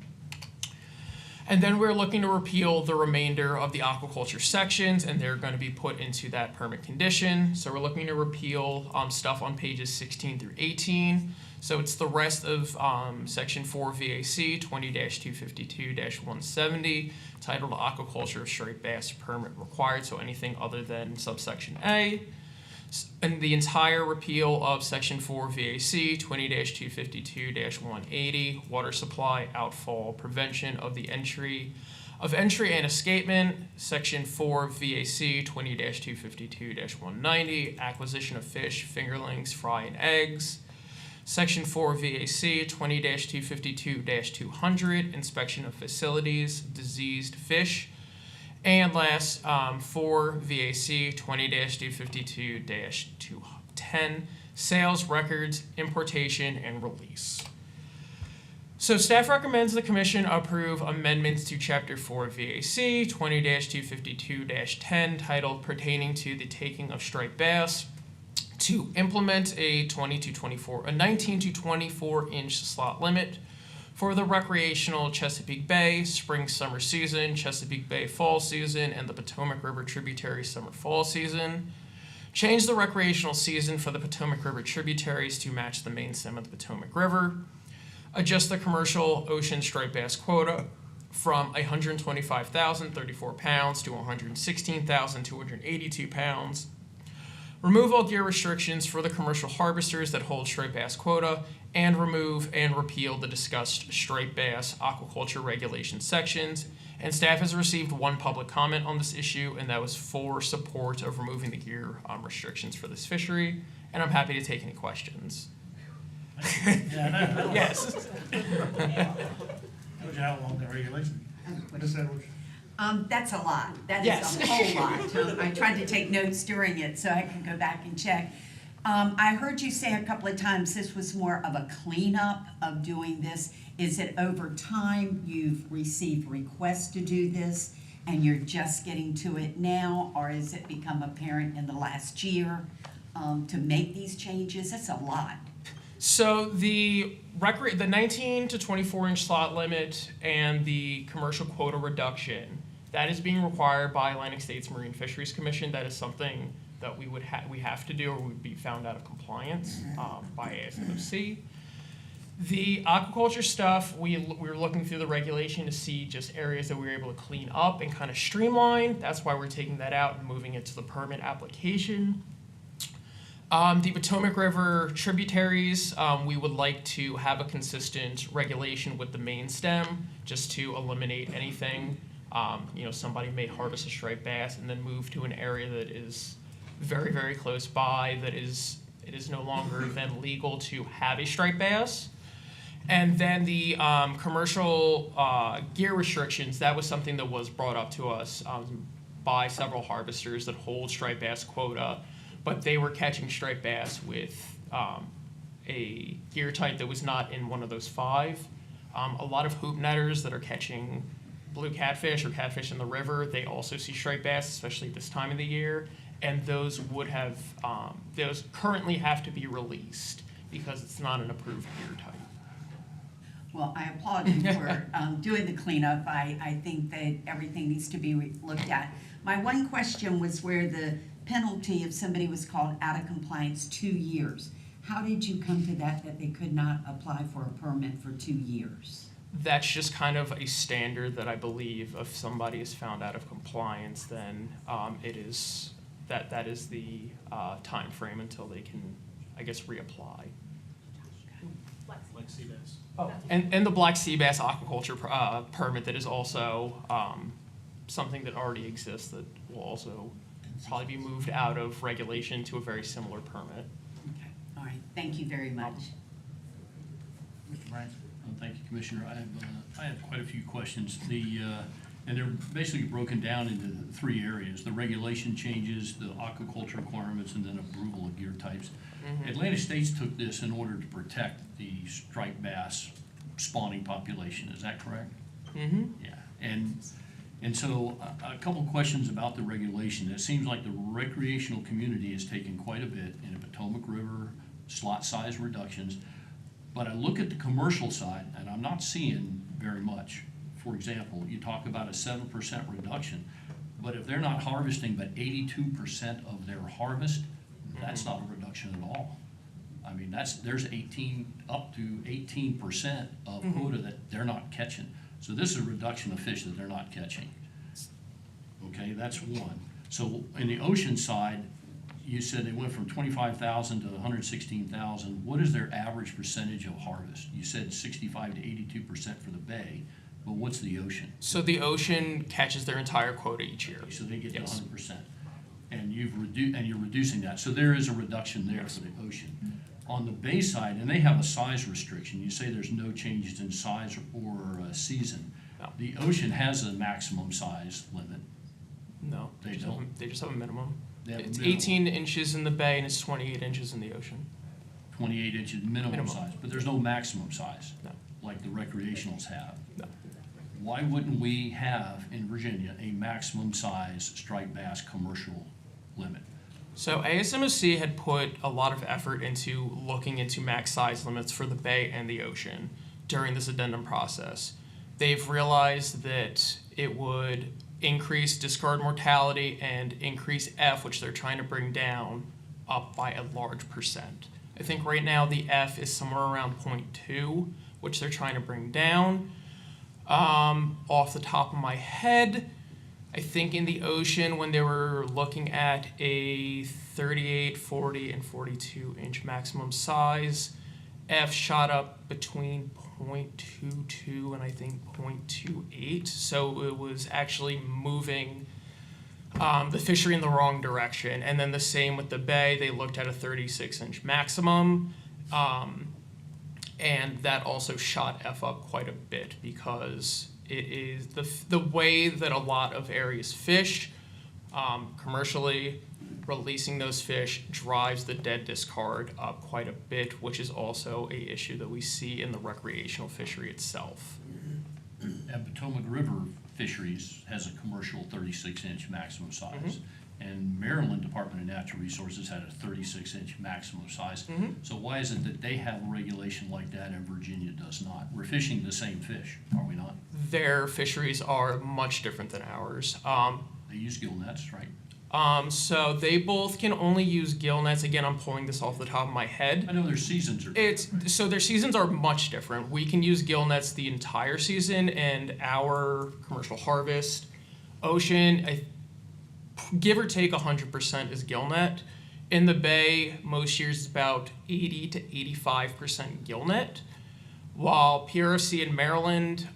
And then we're looking to repeal the remainder of the aquaculture sections, and they're going to be put into that permit condition. So we're looking to repeal stuff on pages 16 through 18. So it's the rest of section 4 VAC 20-252-170, titled Aquaculture Striped Bass Permit Required, so anything other than subsection A. And the entire repeal of section 4 VAC 20-252-180, water supply, outfall, prevention of the entry and escapement, section 4 VAC 20-252-190, acquisition of fish, fingerlings, fry, and eggs, section 4 VAC 20-252-200, inspection of facilities, diseased fish, and last, 4 VAC 20-252-210, sales, records, importation, and release. So staff recommends the commission approve amendments to Chapter 4 VAC 20-252-10, titled Pertaining to the Taking of Striped Bass, to implement a 19 to 24 inch slot limit for the recreational Chesapeake Bay spring-summer season, Chesapeake Bay fall season, and the Potomac River tributary summer-fall season. Change the recreational season for the Potomac River tributaries to match the main stem of the Potomac River. Adjust the commercial ocean striped bass quota from 125,034 pounds to 116,282 pounds. Remove all gear restrictions for the commercial harvesters that hold striped bass quota, and remove and repeal the discussed striped bass aquaculture regulation sections. And staff has received one public comment on this issue, and that was for support of removing the gear restrictions for this fishery. And I'm happy to take any questions. Yeah, I know. Yes. Tells you how long the regulation. Ms. Edwards? That's a lot. That Yes. is a whole lot. I tried to take notes during it so I can go back and check. I heard you say a couple of times this was more of a cleanup of doing this. Is it over time you've received requests to do this and you're just getting to it now, or has it become apparent in the last year to make these changes? It's a lot. So the 19 to 24 inch slot limit and the commercial quota reduction, that is being required by Atlantic States Marine Fisheries Commission. That is something that we have to do, or we would be found out of compliance by ASMC. The aquaculture stuff, we were looking through the regulation to see just areas that we were able to clean up and kind of streamline. That's why we're taking that out and moving it to the permit application. The Potomac River tributaries, we would like to have a consistent regulation with the main stem, just to eliminate anything. Somebody may harvest a striped bass and then move to an area that is very, very close by, it is no longer then legal to have a striped bass. And then the commercial gear restrictions, that was something that was brought up to us by several harvesters that hold striped bass quota, but they were catching striped bass with a gear type that was not in one of those 5. A lot of hoop netters that are catching blue catfish or catfish in the river, they also see striped bass, especially this time of the year, and those would have, those currently have to be released because it's not an approved gear type. Well, I applaud you for doing the cleanup. I think that everything needs to be looked at. My one question was where the penalty if somebody was called out of compliance 2 years. How did you come to that they could not apply for a permit for 2 years? That's just kind of a standard that I believe if somebody is found out of compliance, then it is, that is the time frame until they can, I guess, reapply. Like sea bass. Oh, and the black sea bass aquaculture permit that is also something that already exists that will also probably be moved out of regulation to a very similar permit. Okay, all right, thank you very much. Mr. Bryant? Thank you, Commissioner. I have quite a few questions. And they're basically broken down into 3 areas: the regulation changes, the aquaculture requirements, and then approval of gear types. Atlantic States took this in order to protect the striped bass spawning population. Is that correct? Mm-hmm. Yeah. And so a couple questions about the regulation. It seems like the recreational community has taken quite a bit in the Potomac River slot size reductions. But I look at the commercial side, and I'm not seeing very much. For example, you talk about a 7% reduction, but if they're not harvesting but 82% of their harvest, that's not a reduction at all. I mean, there's up to 18% of quota that they're not catching. So this is a reduction of fish that they're not catching. Okay, that's one. So in the ocean side, you said they went from 25,000 to 116,000. What is their average percentage of harvest? You said 65 to 82% for the bay, but what's the ocean? So the ocean catches their entire quota each year. So they get to Yes. 100%. And you're reducing that. So there is a reduction there for the ocean. On the bay side, and they have a size restriction. You say there's no changes in size or season. No. The ocean has a maximum size limit. No, They don't? They just have a minimum. They have a It's minimum. 18 inches in the bay and it's 28 inches in the ocean. 28 inches minimum size, but there's no maximum size. No. Like the recreationals have. No. Why wouldn't we have in Virginia a maximum size striped bass commercial limit? So ASMOC had put a lot of effort into looking into max size limits for the bay and the ocean during this addendum process. They've realized that it would increase discard mortality and increase F, which they're trying to bring down, up by a large percent. I think right now the F is somewhere around 0.2, which they're trying to bring down. Off the top of my head, I think in the ocean when they were looking at a 38, 40, and 42 inch maximum size, F shot up between 0.22 and I think 0.28. So it was actually moving the fishery in the wrong direction. And then the same with the bay, they looked at a 36 inch maximum. And that also shot F up quite a bit because it is the way that a lot of areas fish commercially. Releasing those fish drives the dead discard up quite a bit, which is also a issue that we see in the recreational fishery itself. And Potomac River Fisheries has a commercial 36-inch maximum size. And Maryland Department of Natural Resources had a 36-inch maximum size. So why is it that they have a regulation like that and Virginia does not? We're fishing the same fish, are we not? Their fisheries are much different than ours. They use gill nets, right? So they both can only use gill nets. Again, I'm pulling this off the top of my head. I know their seasons are So their seasons are much different. We can use gill nets the entire season, and our commercial harvest, ocean, give or take 100% is gill net. In the bay, most years it's about 80 to 85% gill net. While PRFC in Maryland,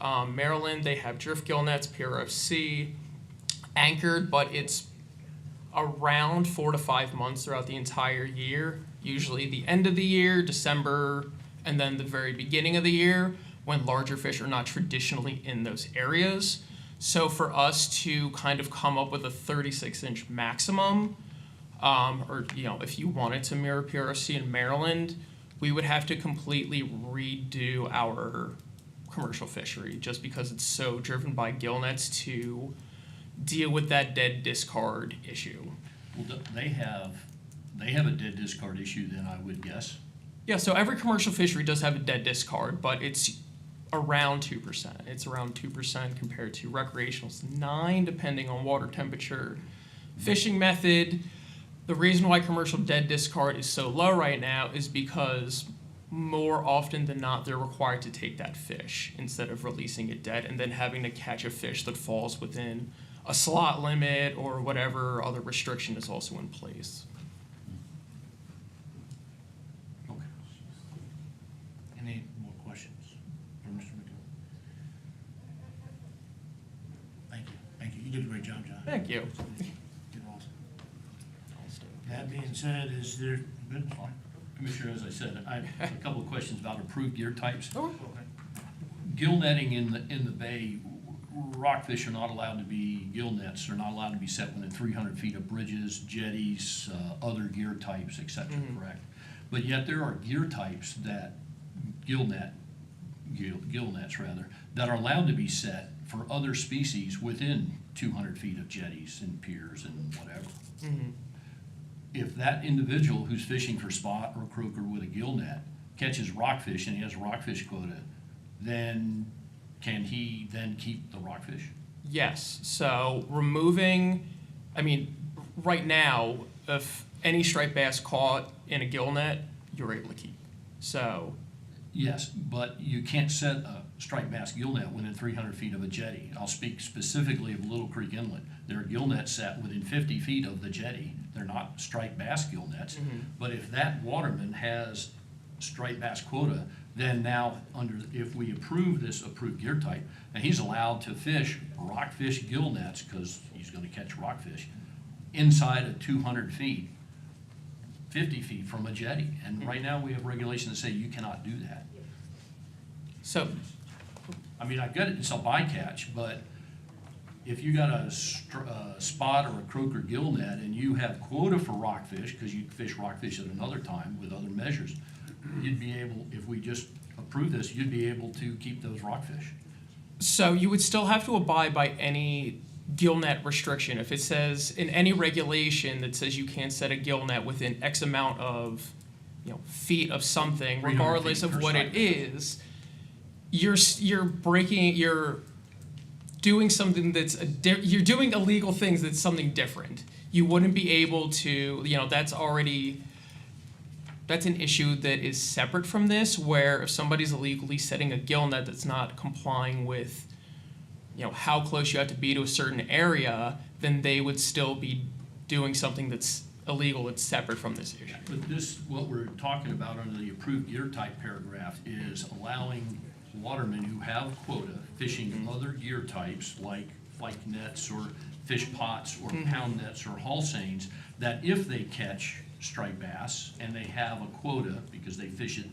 they have drift gill nets, PRFC anchored, but it's around 4 to 5 months throughout the entire year. Usually the end of the year, December and then the very beginning of the year when larger fish are not traditionally in those areas. So for us to kind of come up with a 36-inch maximum, or if you wanted to mirror PRC in Maryland, we would have to completely redo our commercial fishery just because it's so driven by gill nets to deal with that dead discard issue. Well, they have a dead discard issue then, I would guess. Yeah, so every commercial fishery does have a dead discard, but it's around 2%. It's around 2% compared to recreational's 9%, depending on water temperature, fishing method. The reason why commercial dead discard is so low right now is because more often than not, they're required to take that fish instead of releasing it dead and then having to catch a fish that falls within a slot limit or whatever other restriction is also in place. Okay. Any more questions for Mr. McGill? Thank you. Thank you. You did a great job, John. Thank you. You're awesome. That being said, is there, good? Commissioner, as I said, I have a couple of questions about approved gear types. Oh. Gill netting in the bay, rockfish are not allowed to be, gill nets are not allowed to be set within 300 feet of bridges, jetties, other gear types, et cetera, correct? But yet there are gear types that, gill nets rather, that are allowed to be set for other species within 200 feet of jetties and piers and whatever. If that individual who's fishing for spot or croaker with a gill net catches rockfish and he has a rockfish quota, then can he then keep the rockfish? Yes. So right now, if any striped bass caught in a gill net, you're able to keep. So. Yes, but you can't set a striped bass gill net within 300 feet of a jetty. I'll speak specifically of Little Creek Inlet. There are gill nets set within 50 feet of the jetty. They're not striped bass gill nets. But if that waterman has striped bass quota, then now if we approve this approved gear type, and he's allowed to fish rockfish gill nets because he's going to catch rockfish inside of 200 feet, 50 feet from a jetty. And right now we have regulations that say you cannot do that. So, I mean, I get it, it's a bycatch, but if you got a spot or a croaker gill net and you have quota for rockfish, because you fish rockfish at another time with other measures, you'd be able, if we just approve this, you'd be able to keep those rockfish. So you would still have to abide by any gill net restriction. If it says in any regulation that says you can't set a gill net within X amount of feet of something, regardless of what it is, you're doing something you're doing illegal things that's something different. You wouldn't be able to, that's an issue that is separate from this, where if somebody's illegally setting a gill net that's not complying with how close you have to be to a certain area, then they would still be doing something that's illegal, that's separate from this issue. But what we're talking about under the approved gear type paragraph is allowing watermen who have quota fishing other gear types like flake nets or fish pots or pound nets or hull seines, that if they catch striped bass and they have a quota because they fish it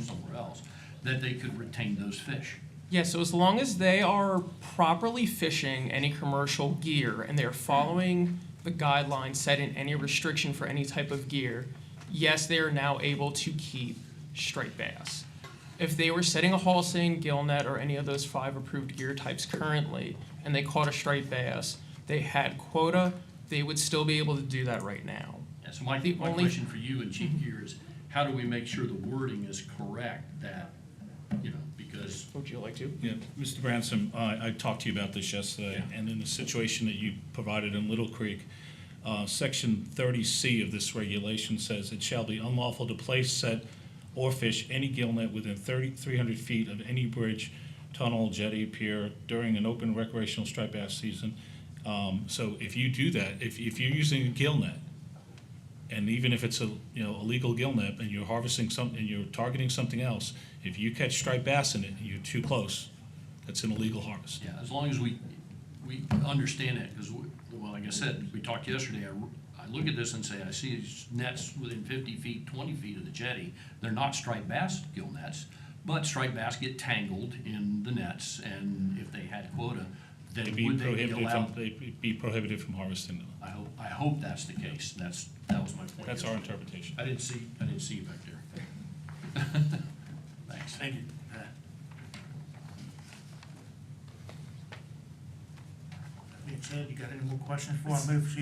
somewhere else, that they could retain those fish. Yeah, so as long as they are properly fishing any commercial gear and they're following the guidelines set in any restriction for any type of gear, yes, they are now able to keep striped bass. If they were setting a haul seine, gill net, or any of those 5 approved gear types currently, and they caught a striped bass, they had quota, they would still be able to do that right now. Yeah, so my question for you and Chief Gear is, how do we make sure the wording is correct that, because... Would you like to? Yeah, Mr. Branson, I talked to you about this yesterday, and in the situation that you provided in Little Creek, Section 30C of this regulation says it shall be unlawful to place, set, or fish any gill net within 300 feet of any bridge, tunnel, jetty, pier during an open recreational striped bass season. So if you do that, if you're using a gill net, and even if it's a illegal gill net and you're harvesting something and you're targeting something else, if you catch striped bass in it and you're too close, that's an illegal harvest. Yeah, as long as we understand that, because, like I said, we talked yesterday, I look at this and say, I see these nets within 50 feet, 20 feet of the jetty. They're not striped bass gill nets, but striped bass get tangled in the nets, and if they had quota, then They'd be would they be prohibited allowed? from, they'd be prohibited from harvesting them. I hope that's the case. That was my point. That's our interpretation. I didn't see you back there. Thanks. Thank you. That being said, you got any more questions before I move?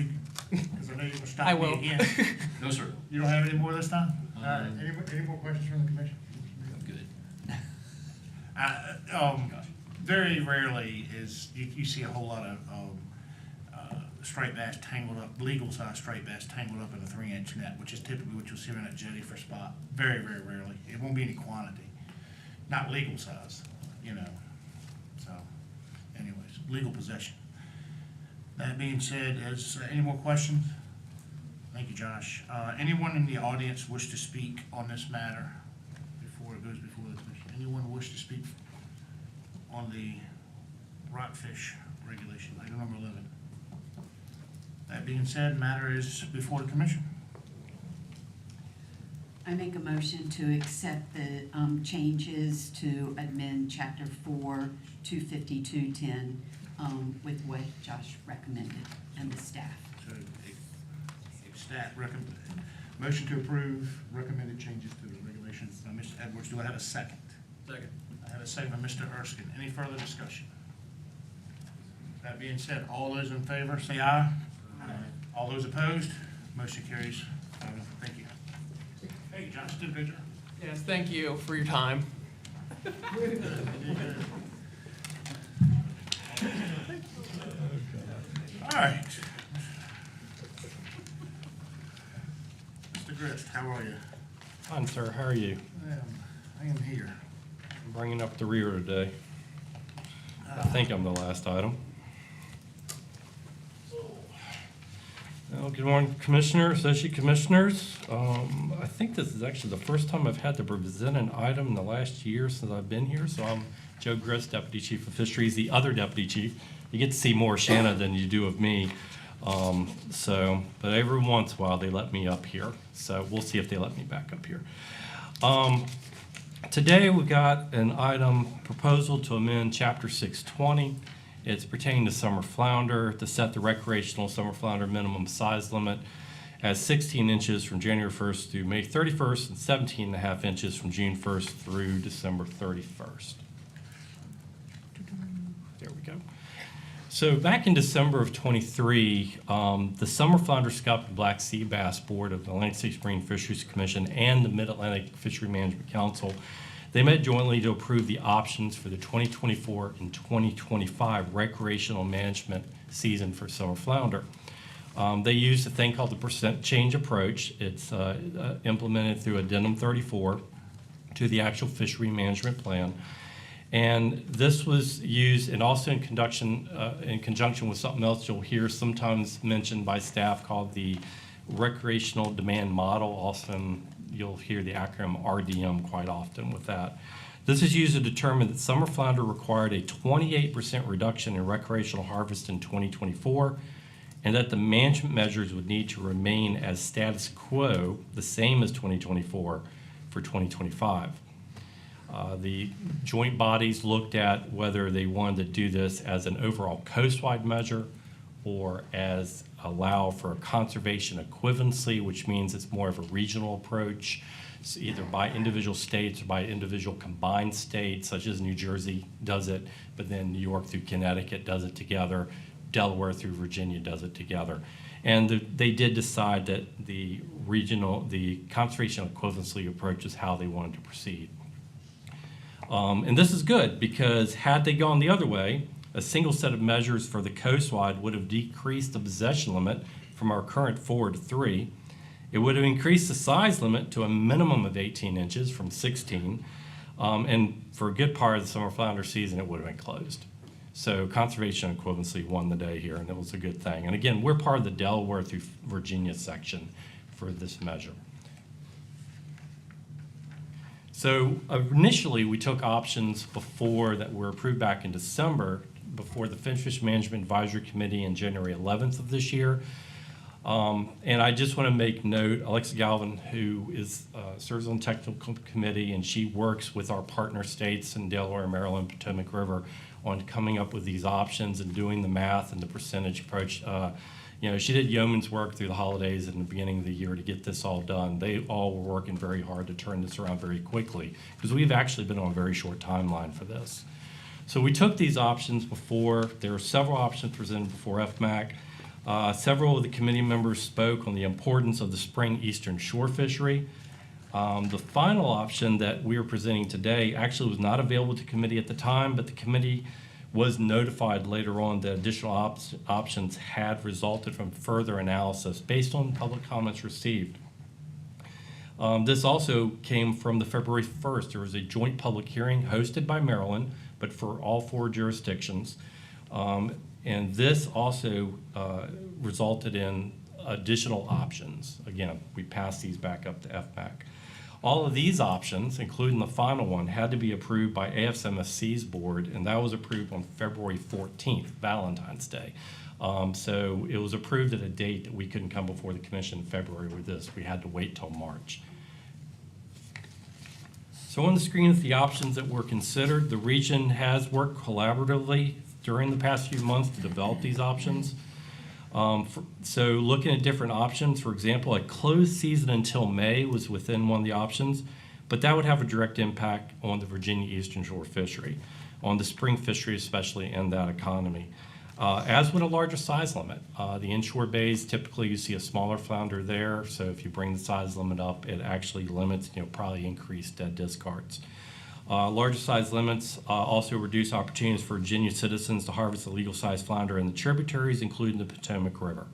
Because I know you're gonna I stop will. me again. No, sir. You don't have any more this time? All right, any more questions from the commission? Good. Very rarely you see a whole lot of striped bass tangled up, legal size striped bass tangled up in a 3-inch net, which is typically what you'll see on a jetty for spot. Very, very rarely. It won't be any quantity. Not legal size, So, anyways, legal possession. That being said, any more questions? Thank you, Josh. Anyone in the audience wish to speak on this matter before it goes before the commission? Anyone wish to speak on the rockfish regulation, item number 11? That being said, matter is before the commission. I make a motion to accept the changes to amend Chapter 4, 25210 with what Josh recommended and the staff. So, staff recommend, motion to approve recommended changes to the regulations by Mr. Edwards. Do I have a second? Second. I have a second by Mr. Erskine. Any further discussion? That being said, all those in favor, say aye. Aye. All those opposed, motion carries. Thank you. Hey, Josh, did a good job. Yes, thank you for your time. All right. Mr. Grist, how are you? Fine, sir. How are you? I am here. I'm bringing up the rear today. I think I'm the last item. Well, good morning, Commissioner, Associate Commissioners. I think this is actually the first time I've had to present an item in the last year since I've been here. So I'm Joe Grist, Deputy Chief of Fisheries, the other Deputy Chief. You get to see more of Shanna than you do of me. But every once in a while, they let me up here. So we'll see if they let me back up here. Today, we got an item proposal to amend Chapter 620. It's pertaining to summer flounder to set the recreational summer flounder minimum size limit as 16 inches from January 1st through May 31st and 17.5 inches from June 1st through December 31st. There we go. So back in December of '23, the Summer Flounder Scup and Black Sea Bass Board of the Atlantic States Marine Fisheries Commission and the Mid-Atlantic Fishery Management Council, they met jointly to approve the options for the 2024 and 2025 recreational management season for summer flounder. They used a thing called the percent change approach. It's implemented through Addendum 34 to the actual fishery management plan. And this was used, and also in conjunction with something else you'll hear sometimes mentioned by staff called the recreational demand model. Also, you'll hear the acronym RDM quite often with that. This is used to determine that summer flounder required a 28% reduction in recreational harvest in 2024, and that the management measures would need to remain as status quo, the same as 2024, for 2025. The joint bodies looked at whether they wanted to do this as an overall coastwide measure or as allow for a conservation equivalency, which means it's more of a regional approach, so either by individual states or by individual combined states, such as New Jersey does it, but then New York through Connecticut does it together, Delaware through Virginia does it together. And they did decide that the conservation equivalency approach is how they wanted to proceed. And this is good because had they gone the other way, a single set of measures for the coastwide would have decreased the possession limit from our current 4 to 3. It would have increased the size limit to a minimum of 18 inches from 16. And for a good part of the summer flounder season, it would have been closed. So conservation equivalency won the day here, and it was a good thing. And again, we're part of the Delaware through Virginia section for this measure. So initially, we took options before that were approved back in December before the Finfish Management Advisory Committee on January 11th of this year. And I just want to make note, Alexa Galvin, who is, serves on the technical committee, and she works with our partner states in Delaware, Maryland, Potomac River on coming up with these options and doing the math and the percentage approach. You know, she did yeoman's work through the holidays and the beginning of the year to get this all done. They all were working very hard to turn this around very quickly because we've actually been on a very short timeline for this. So we took these options before. There were several options presented before FMAC. Several of the committee members spoke on the importance of the spring eastern shore fishery. The final option that we are presenting today actually was not available to committee at the time, but the committee was notified later on that additional options had resulted from further analysis based on public comments received. This also came from the February 1st. There was a joint public hearing hosted by Maryland, but for all 4 jurisdictions. And this also resulted in additional options. Again, we passed these back up to FMAC. All of these options, including the final one, had to be approved by AFSMFC's board, and that was approved on February 14th, Valentine's Day. So it was approved at a date that we couldn't come before the commission in February with this. We had to wait till March. So on the screen is the options that were considered. The region has worked collaboratively during the past few months to develop these options. So looking at different options, for example, a closed season until May was within one of the options, but that would have a direct impact on the Virginia Eastern Shore fishery, on the spring fishery especially, and that economy. As would a larger size limit. The inshore bays, typically you see a smaller flounder there, so if you bring the size limit up, it actually limits, probably increased discards. Larger size limits also reduce opportunities for Virginia citizens to harvest the legal size flounder in the tributaries, including the Potomac River.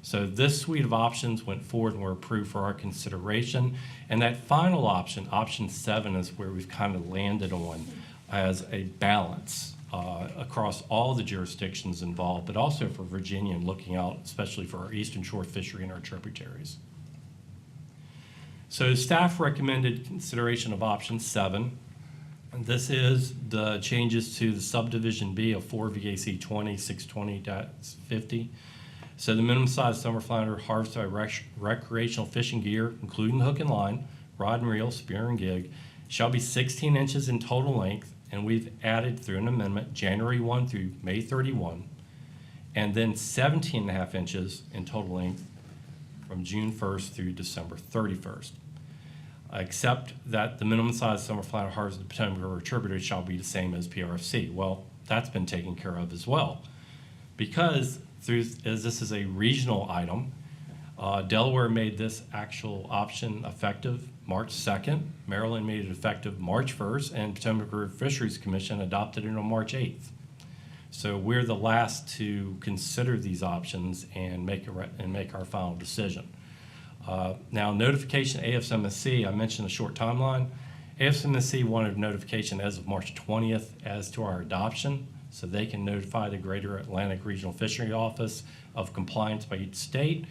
So this suite of options went forward and were approved for our consideration. And that final option, option 7, is where we've kind of landed on as a balance across all the jurisdictions involved, but also for Virginia and looking out especially for our Eastern Shore fishery and our tributaries. So staff recommended consideration of option 7. And this is the changes to the subdivision B of 4 VAC 20-620-50. So the minimum size summer flounder harvested by recreational fishing gear, including hook and line, rod and reel, spear and gig, shall be 16 inches in total length, and we've added through an amendment January 1 through May 31, and then 17.5 inches in total length from June 1st through December 31st. Except that the minimum size summer flounder harvested in the Potomac River tributary shall be the same as PRFC. Well, that's been taken care of as well. Because as this is a regional item, Delaware made this actual option effective March 2nd, Maryland made it effective March 1st, and Potomac River Fisheries Commission adopted it on March 8th. So we're the last to consider these options and make our final decision. Now, notification AFSMSC, I mentioned a short timeline. AFSMSC wanted notification as of March 20th as to our adoption, so they can notify the Greater Atlantic Regional Fishery Office of compliance by each state.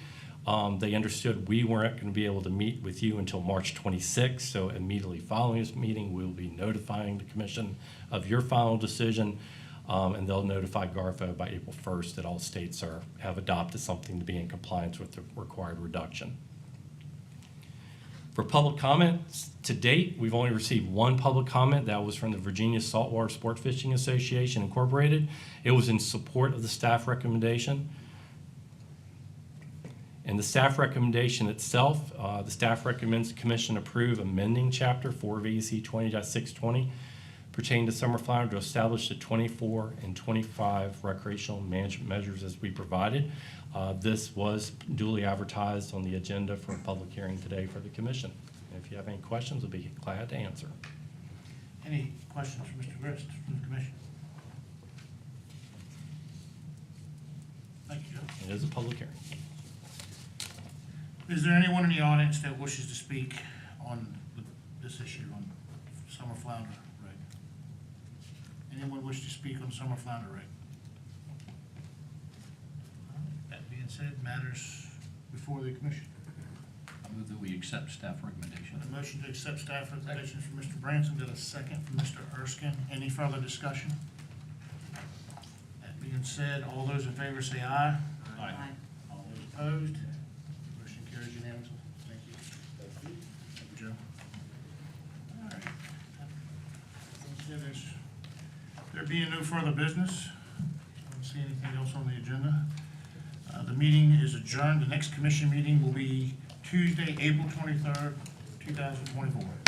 They understood we weren't going to be able to meet with you until March 26th, so immediately following this meeting, we'll be notifying the commission of your final decision, and they'll notify GARFO by April 1st that all states have adopted something to be in compliance with the required reduction. For public comments, to date, we've only received one public comment. That was from the Virginia Saltwater Sport Fishing Association Incorporated. It was in support of the staff recommendation. And the staff recommendation itself, the staff recommends the commission approve amending Chapter 4 VAC 20.620 pertaining to summer flounder to establish the 24 and 25 recreational management measures as we provided. This was duly advertised on the agenda for a public hearing today for the commission. If you have any questions, we'll be glad to answer. Any questions for Mr. Grist from the commission? Thank you, Joe. It is a public hearing. Is there anyone in the audience that wishes to speak on this issue on summer flounder rate? Anyone wish to speak on summer flounder rate? That being said, matters before the commission. I move that we accept staff recommendation. A motion to accept staff recommendations from Mr. Branson, got a second from Mr. Erskine. Any further discussion? That being said, all those in favor say aye. Aye. All those Opposed? Motion carries unanimously. Thank you. Thank you, Joe. All right. There being no further business, I don't see anything else on the agenda. The meeting is adjourned. The next commission meeting will be Tuesday, April 23rd, 2024.